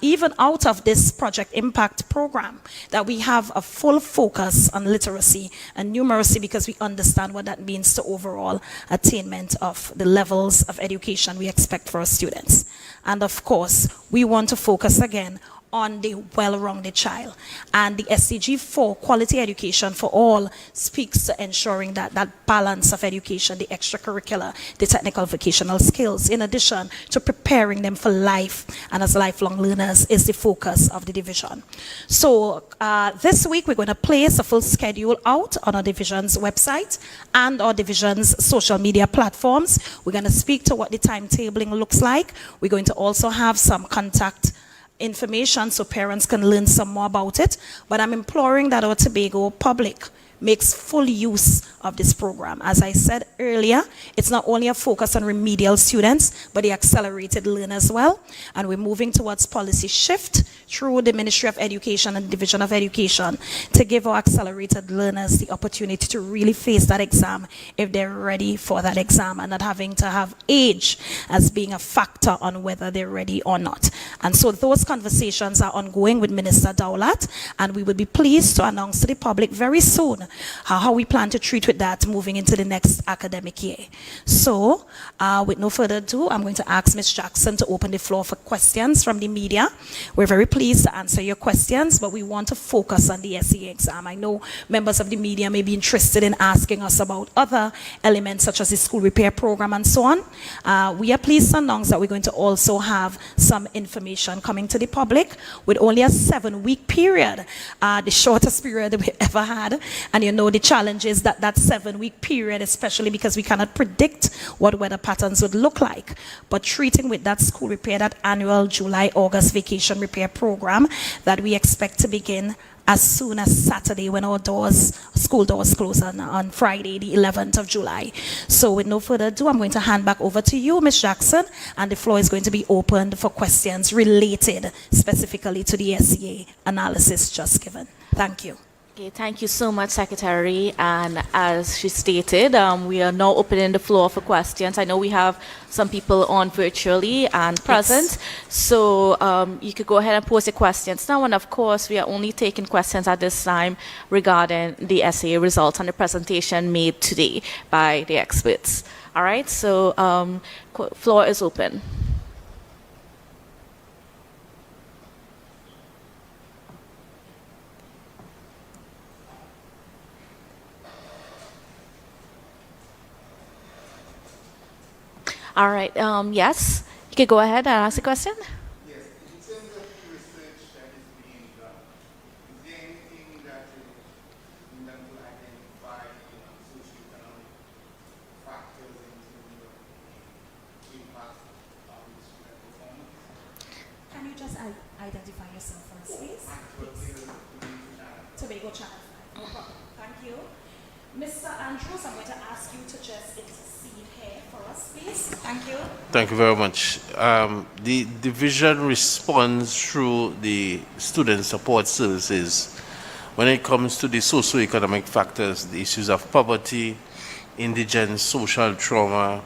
even out of this Project Impact program, that we have a full focus on literacy and numeracy because we understand what that means to overall attainment of the levels of education we expect for our students. And of course, we want to focus again on the well-rounded child. And the SDG 4, quality education for all, speaks to ensuring that that balance of education, the extracurricular, the technical vocational skills, in addition to preparing them for life and as lifelong learners, is the focus of the division. So this week, we're going to place a full schedule out on our division's website and our division's social media platforms. We're going to speak to what the timetabling looks like. We're going to also have some contact information so parents can learn some more about it. But I'm imploring that our Tobago public makes full use of this program. As I said earlier, it's not only a focus on remedial students, but the accelerated learn as well. And we're moving towards policy shift through the Ministry of Education and Division of Education to give our accelerated learners the opportunity to really face that exam if they're ready for that exam and not having to have age as being a factor on whether they're ready or not. And so those conversations are ongoing with Minister Dowlat, and we would be pleased to announce to the public very soon how we plan to treat with that moving into the next academic year. So, with no further ado, I'm going to ask Ms. Jackson to open the floor for questions from the media. We're very pleased to answer your questions, but we want to focus on the SEA exam. I know members of the media may be interested in asking us about other elements such as the school repair program and so on. We are pleased to announce that we're going to also have some information coming to the public with only a 7-week period, the shortest period we ever had. And you know the challenge is that 7-week period, especially because we cannot predict what weather patterns would look like. But treating with that school repair, that annual July-August vacation repair program that we expect to begin as soon as Saturday when our school doors close on Friday, the 11th of July. So with no further ado, I'm going to hand back over to you, Ms. Jackson, and the floor is going to be opened for questions related specifically to the SEA analysis just given. Thank you. Okay, thank you so much, Secretary. And as she stated, we are now opening the floor for questions. I know we have some people on virtually and present, so you could go ahead and post your questions now. And of course, we are only taking questions at this time regarding the essay results and the presentation made today by the experts. All right, so floor is open. All right, yes, you can go ahead and ask a question. Yes, in terms of the research that is being done, is there anything that is being done to identify socioeconomic factors in terms of the impact on the student performance? Can you just identify yourself first, please? Tobago Channel 5. No problem. Thank you. Mr. Andrews, I'm going to ask you to just intercede here for us, please. Thank you. Thank you very much. The division responds through the student support services when it comes to the socioeconomic factors, the issues of poverty, indigence, social trauma,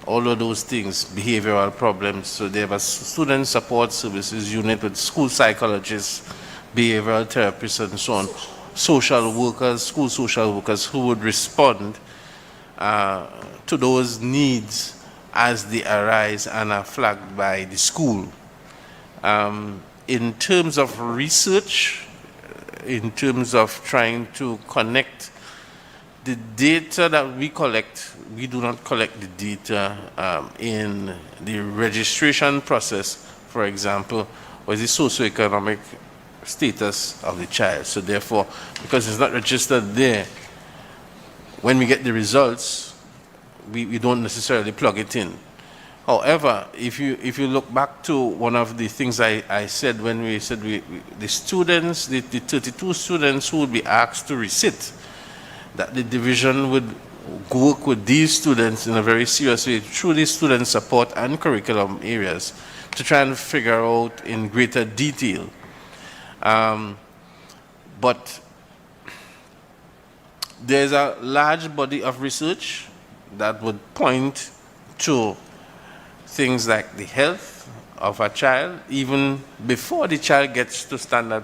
all of those things, behavioral problems. So they have a student support services unit with school psychologists, behavioral therapists, and so on, social workers, school social workers who would respond to those needs as they arise and are flagged by the school. In terms of research, in terms of trying to connect the data that we collect, we do not collect the data in the registration process, for example, or the socioeconomic status of the child. So therefore, because it's not registered there, when we get the results, we don't necessarily plug it in. However, if you look back to one of the things I said when we said the students, the 32 students who would be asked to resit, that the division would work with these students in a very serious way through the student support and curriculum areas to try and figure out in greater detail. But there's a large body of research that would point to things like the health of a child even before the child gets to standard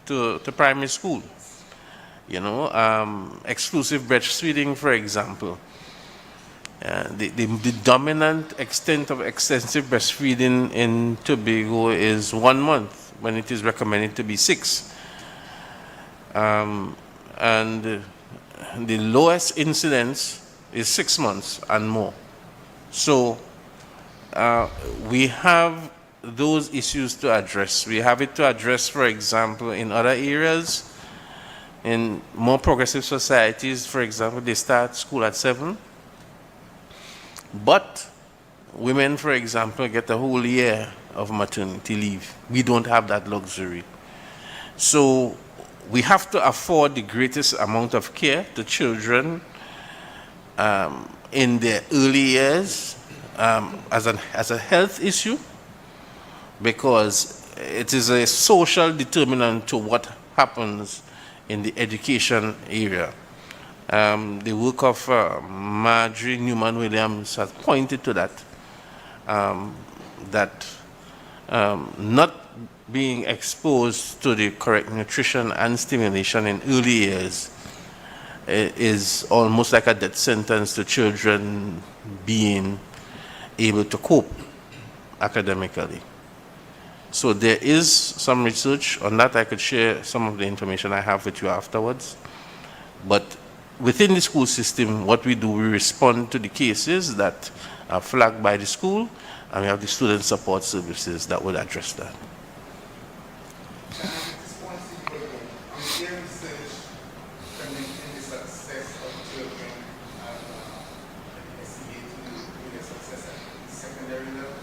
to primary school. You know, exclusive breastfeeding, for example. The dominant extent of extensive breastfeeding in Tobago is 1 month, when it is recommended to be 6. And the lowest incidence is 6 months and more. So we have those issues to address. We have it to address, for example, in other areas. In more progressive societies, for example, they start school at 7. But women, for example, get a whole year of maternity leave. We don't have that luxury. So we have to afford the greatest amount of care to children in their early years as a health issue, because it is a social determinant to what happens in the education area. The work of Marjorie Newman Williams has pointed to that, not being exposed to the correct nutrition and stimulation in early years is almost like a death sentence to children being able to cope academically. So there is some research on that. I could share some of the information I have with you afterwards. But within the school system, what we do, we respond to the cases that are flagged by the school, and we have the student support services that will address that. And at this point, is there research connecting the success of children at SEA to their success at the secondary level?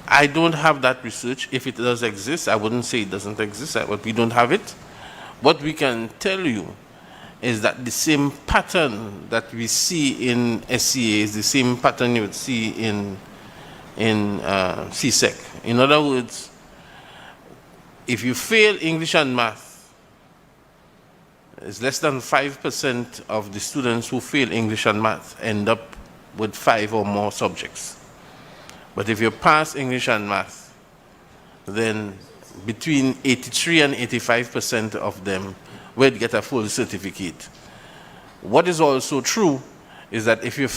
I don't have that research. If it does exist, I wouldn't say it doesn't exist, but we don't have it. What we can tell you is that the same pattern that we see in SEA is the same pattern you would see in CSEC. In other words, if you fail English and math, it's less than 5% of the students who fail English and math end up with 5 or more subjects. But if you pass English and math, then between 83 and 85% of them will get a full certificate. What is also true is that if you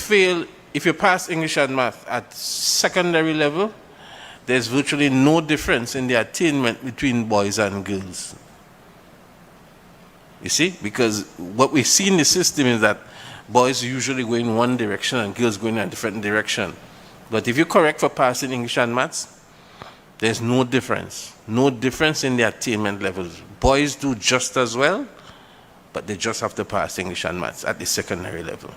pass English and math at secondary level, there's virtually no difference in the attainment between boys and girls. You see? Because what we see in the system is that boys usually go in one direction and girls go in a different direction. But if you correct for passing English and maths, there's no difference. No difference in the attainment levels. Boys do just as well, but they just have to pass English and maths at the secondary level.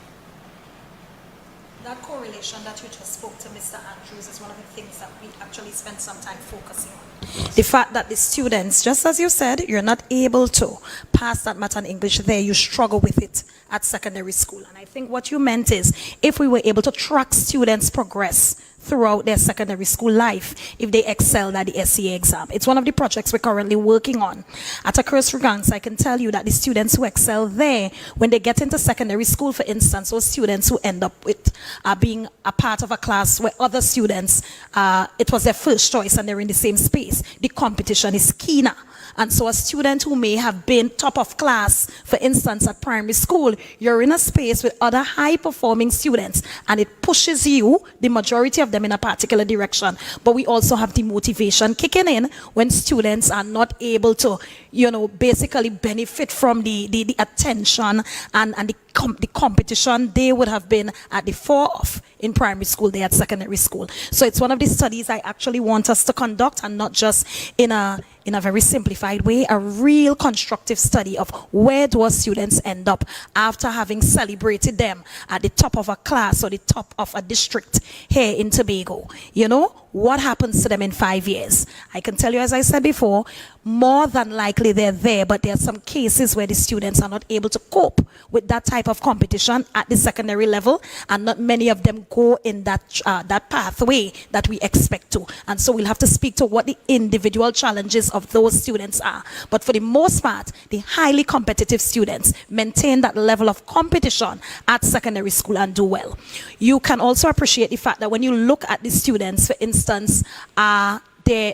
That correlation that you just spoke to Mr. Andrews is one of the things that we actually spent some time focusing on. The fact that the students, just as you said, you're not able to pass that math and English there, you struggle with it at secondary school. And I think what you meant is if we were able to track students' progress throughout their secondary school life, if they excelled at the SEA exam. It's one of the projects we're currently working on. At a cursory glance, I can tell you that the students who excel there, when they get into secondary school, for instance, those students who end up with being a part of a class where other students, it was their first choice and they're in the same space, the competition is keener. And so a student who may have been top of class, for instance, at primary school, you're in a space with other high-performing students, and it pushes you, the majority of them, in a particular direction. But we also have the motivation kicking in when students are not able to, basically benefit from the attention and the competition they would have been at the fore of in primary school, they at secondary school. So it's one of the studies I actually want us to conduct, and not just in a very simplified way, a real constructive study of where do our students end up after having celebrated them at the top of a class or the top of a district here in Tobago. What happens to them in 5 years? I can tell you, as I said before, more than likely they're there, but there are some cases where the students are not able to cope with that type of competition at the secondary level, and not many of them go in that pathway that we expect to. And so we'll have to speak to what the individual challenges of those students are. But for the most part, the highly competitive students maintain that level of competition at secondary school and do well. You can also appreciate the fact that when you look at the students, for instance, their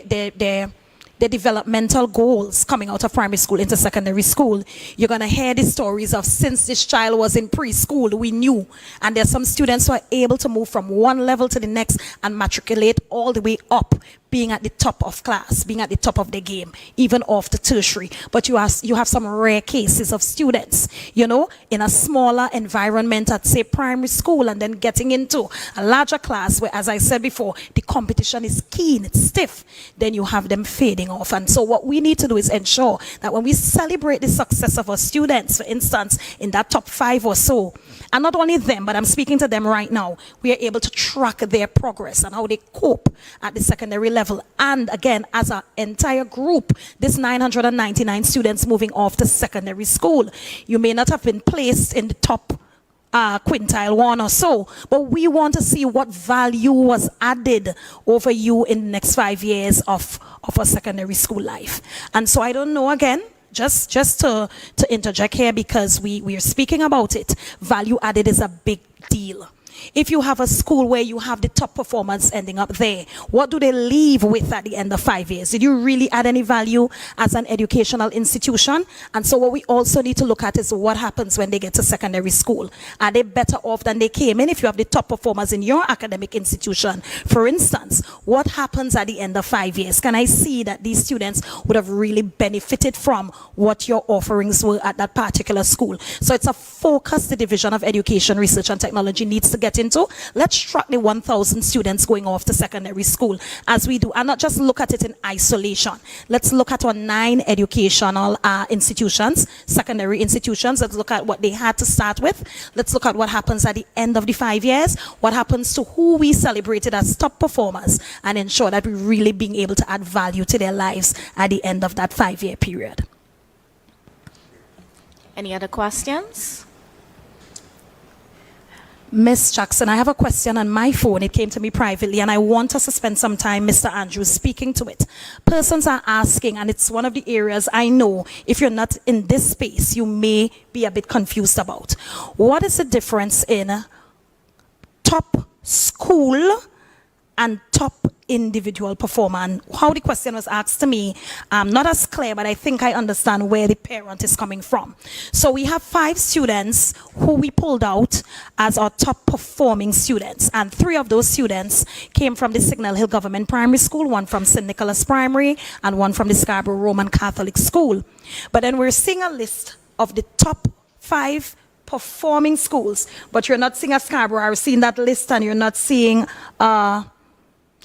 developmental goals coming out of primary school into secondary school, you're going to hear the stories of since this child was in preschool, we knew. And there's some students who are able to move from one level to the next and matriculate all the way up, being at the top of class, being at the top of the game, even after tertiary. But you have some rare cases of students, in a smaller environment at, say, primary school, and then getting into a larger class where, as I said before, the competition is keen, it's stiff. Then you have them fading off. And so what we need to do is ensure that when we celebrate the success of our students, for instance, in that top 5 or so, and not only them, but I'm speaking to them right now, we are able to track their progress and how they cope at the secondary level. And again, as an entire group, this 999 students moving off to secondary school, you may not have been placed in the top quintile 1 or so, but we want to see what value was added over you in the next 5 years of a secondary school life. And so I don't know, again, just to interject here, because we are speaking about it, value added is a big deal. If you have a school where you have the top performers ending up there, what do they leave with at the end of 5 years? Did you really add any value as an educational institution? And so what we also need to look at is what happens when they get to secondary school. Are they better off than they came in? If you have the top performers in your academic institution, for instance, what happens at the end of 5 years? Can I see that these students would have really benefited from what your offerings were at that particular school? So it's a focus the Division of Education, Research and Technology needs to get into. Let's track the 1,000 students going off to secondary school as we do, and not just look at it in isolation. Let's look at our 9 educational institutions, secondary institutions. Let's look at what they had to start with. Let's look at what happens at the end of the 5 years, what happens to who we celebrated as top performers, and ensure that we're really being able to add value to their lives at the end of that 5-year period. Any other questions? Ms. Jackson, I have a question on my phone. It came to me privately, and I want us to spend some time, Mr. Andrews, speaking to it. Persons are asking, and it's one of the areas I know, if you're not in this space, you may be a bit confused about. What is the difference in top school and top individual performer? And how the question was asked to me, not as clear, but I think I understand where the parent is coming from. So we have 5 students who we pulled out as our top performing students, and 3 of those students came from the Signal Hill Government Primary School, 1 from St. Nicholas Primary, and 1 from the Scarborough Roman Catholic School. But then we're seeing a list of the top 5 performing schools, but you're not seeing a Scarborough. I've seen that list, and you're not seeing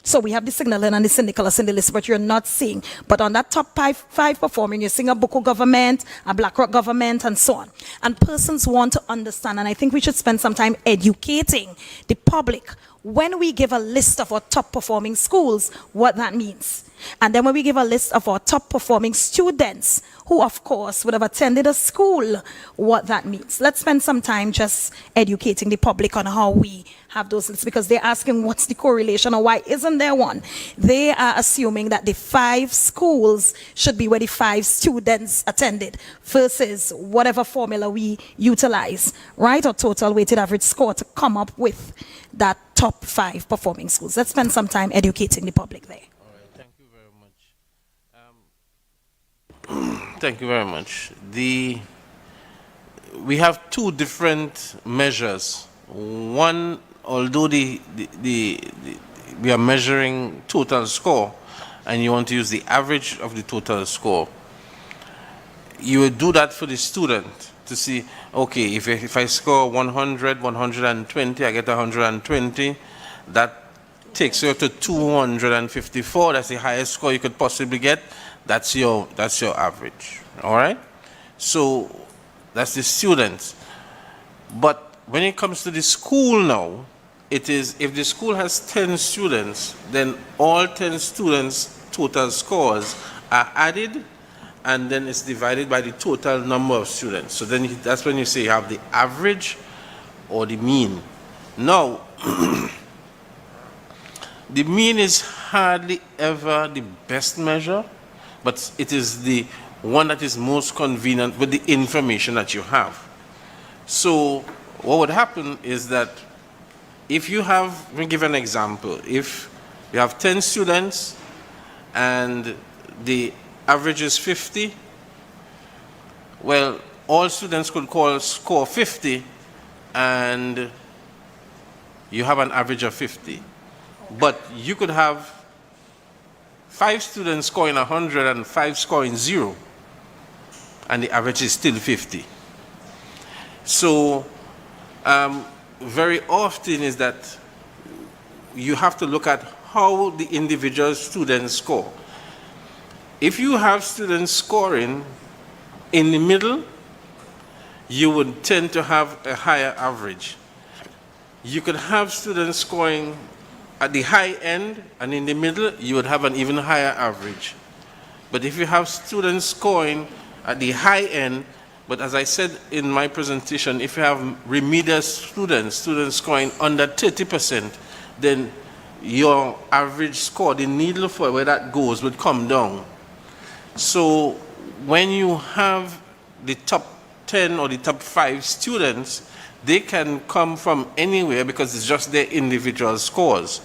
so we have the Signal Hill and the St. Nicholas in the list, but you're not seeing. But on that top 5 performing, you're seeing a Boko government, a Blackrock government, and so on. And persons want to understand, and I think we should spend some time educating the public when we give a list of our top performing schools, what that means. And then when we give a list of our top performing students, who of course would have attended a school, what that means. Let's spend some time just educating the public on how we have those lists, because they're asking what's the correlation or why isn't there one. They are assuming that the 5 schools should be where the 5 students attended versus whatever formula we utilize, right? Or total weighted average score to come up with that top 5 performing schools. Let's spend some time educating the public there. Thank you very much. Thank you very much. We have 2 different measures. One, although we are measuring total score, and you want to use the average of the total score, you would do that for the student to see, okay, if I score 100, 120, I get 120, that takes you to 254. That's the highest score you could possibly get. That's your average. All right? So that's the students. But when it comes to the school now, it is, if the school has 10 students, then all 10 students' total scores are added, and then it's divided by the total number of students. So then that's when you say you have the average or the mean. Now, the mean is hardly ever the best measure, but it is the one that is most convenient with the information that you have. So what would happen is that if you have, let me give an example. If you have 10 students and the average is 50, well, all students could score 50, and you have an average of 50. But you could have 5 students scoring 100 and 5 scoring 0, and the average is still 50. So very often is that you have to look at how the individual students score. If you have students scoring in the middle, you would tend to have a higher average. You could have students scoring at the high end, and in the middle, you would have an even higher average. But if you have students scoring at the high end, but as I said in my presentation, if you have remedial students scoring under 30%, then your average score, the needle for where that goes, would come down. So when you have the top 10 or the top 5 students, they can come from anywhere because it's just their individual scores.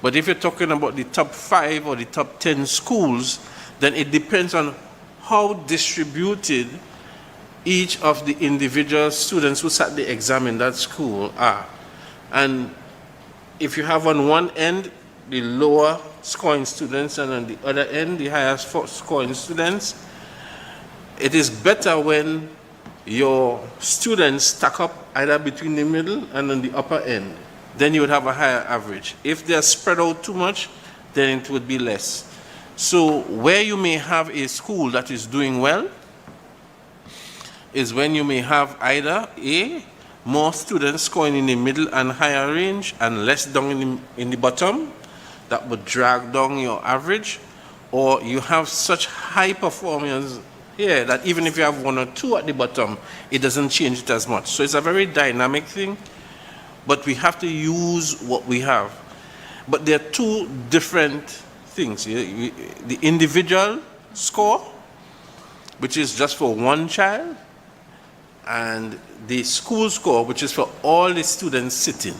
But if you're talking about the top 5 or the top 10 schools, then it depends on how distributed each of the individual students who sat the exam in that school are. And if you have on one end the lower scoring students and on the other end the higher scoring students, it is better when your students stack up either between the middle and on the upper end. Then you would have a higher average. If they are spread out too much, then it would be less. So where you may have a school that is doing well is when you may have either more students scoring in the middle and higher range and less down in the bottom, that would drag down your average, or you have such high performance here that even if you have 1 or 2 at the bottom, it doesn't change it as much. So it's a very dynamic thing, but we have to use what we have. But there are 2 different things. The individual score, which is just for one child, and the school score, which is for all the students sitting.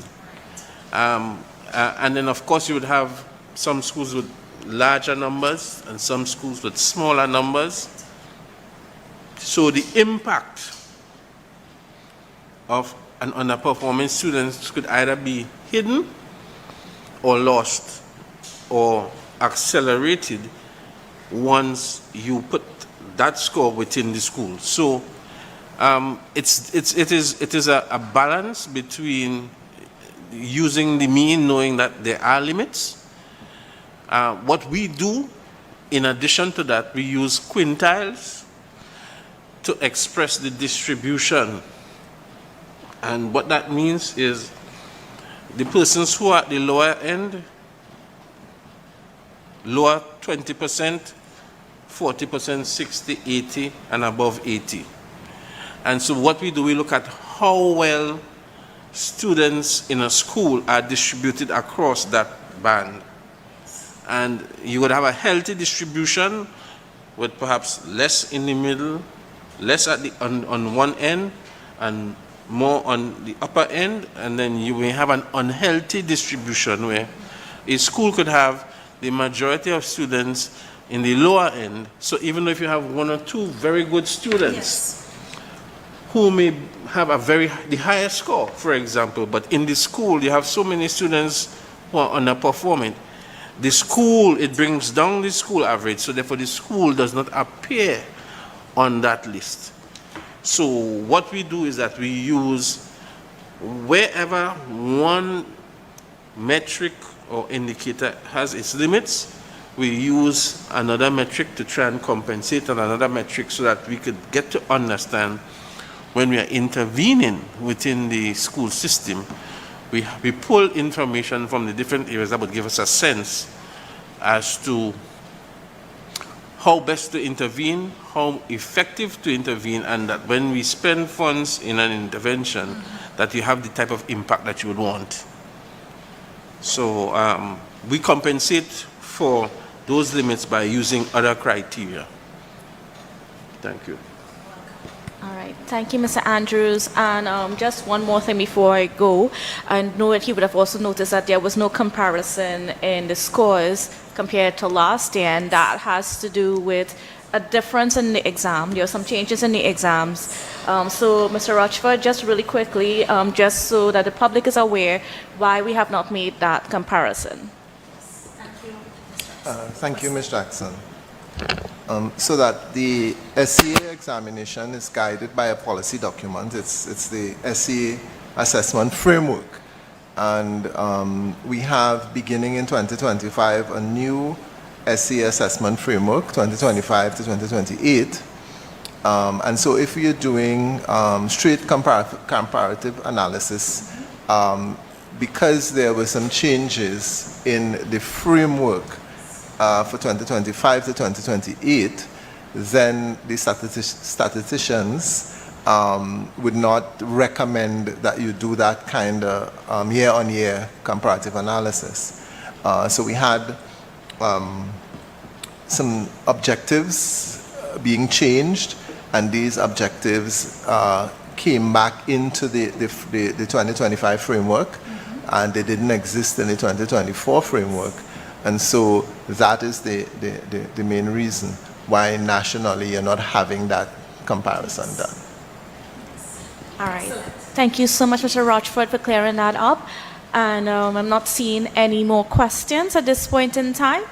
And then, of course, you would have some schools with larger numbers and some schools with smaller numbers. So the impact of an underperforming student could either be hidden or lost or accelerated once you put that score within the school. So it is a balance between using the mean, knowing that there are limits. What we do, in addition to that, we use quintiles to express the distribution. And what that means is The persons who are at the lower end, lower 20%, 40%, 60, 80, and above 80. And so what we do, we look at how well students in a school are distributed across that band. And you would have a healthy distribution with perhaps less in the middle, less at the, on one end, and more on the upper end, and then you may have an unhealthy distribution where a school could have the majority of students in the lower end. So even if you have one or two very good students who may have the highest score, for example, but in the school you have so many students who are underperforming. The school, it brings down the school average, so therefore the school does not appear on that list. So what we do is that we use wherever one metric or indicator has its limits, we use another metric to try and compensate on another metric so that we could get to understand when we are intervening within the school system, we pull information from the different areas that would give us a sense as to how best to intervene, how effective to intervene, and that when we spend funds in an intervention, that you have the type of impact that you would want. So we compensate for those limits by using other criteria. Thank you. All right, thank you, Mr. Andrews. And just one more thing before I go. I know that he would have also noticed that there was no comparison in the scores compared to last year, and that has to do with a difference in the exam. There are some changes in the exams. So, Mr. Rochford, just really quickly, just so that the public is aware why we have not made that comparison. Thank you, Ms. Jackson. So that the SEA examination is guided by a policy document. It's the SEA assessment framework. And we have, beginning in 2025, a new SEA assessment framework, 2025 to 2028. And so if you're doing straight comparative analysis, because there were some changes in the framework for 2025 to 2028, then the statisticians would not recommend that you do that kind of year-on-year comparative analysis. So we had some objectives being changed, and these objectives came back into the 2025 framework, and they didn't exist in the 2024 framework. And so that is the main reason why nationally you're not having that comparison done. All right. Thank you so much, Mr. Rochford, for clearing that up. And I'm not seeing any more questions at this point in time.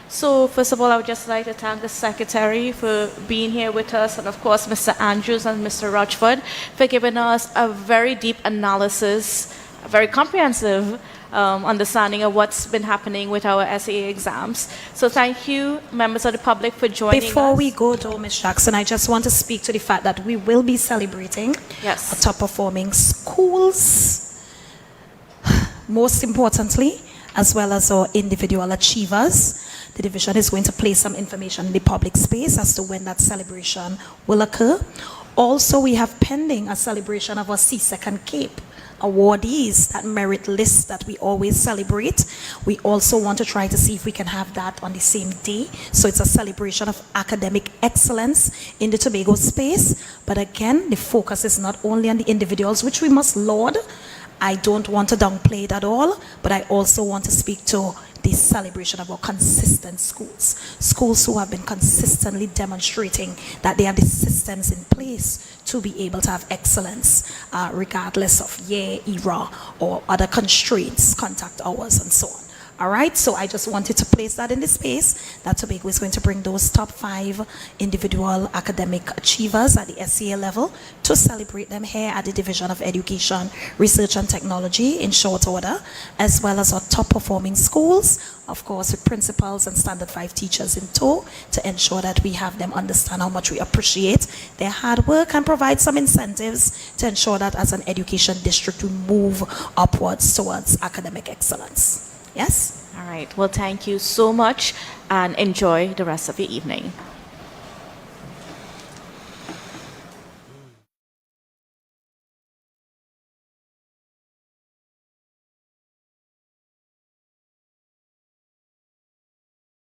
So first of all, I would just like to thank the Secretary for being here with us, and of course, Mr. Andrews and Mr. Rochford for giving us a very deep analysis, a very comprehensive understanding of what's been happening with our SAA exams. So thank you, members of the public, for joining us. Before we go, though, Ms. Jackson, I just want to speak to the fact that we will be celebrating our top-performing schools, most importantly, as well as our individual achievers. The division is going to place some information in the public space as to when that celebration will occur. Also, we have pending a celebration of our CSEC and CAPE awardees, that merit list that we always celebrate. We also want to try to see if we can have that on the same day. So it's a celebration of academic excellence in the Tobago space. But again, the focus is not only on the individuals, which we must laud. I don't want to downplay it at all, but I also want to speak to the celebration of our consistent schools. Schools who have been consistently demonstrating that they have the systems in place to be able to have excellence, regardless of year, era, or other constraints, contact hours, and so on. All right, so I just wanted to place that in the space that Tobago is going to bring those top 5 individual academic achievers at the SCA level to celebrate them here at the Division of Education, Research and Technology in short order, as well as our top performing schools, of course with principals and standard 5 teachers in tow, to ensure that we have them understand how much we appreciate their hard work and provide some incentives to ensure that as an education district we move upwards towards academic excellence. Yes? All right. Well, thank you so much and enjoy the rest of your evening.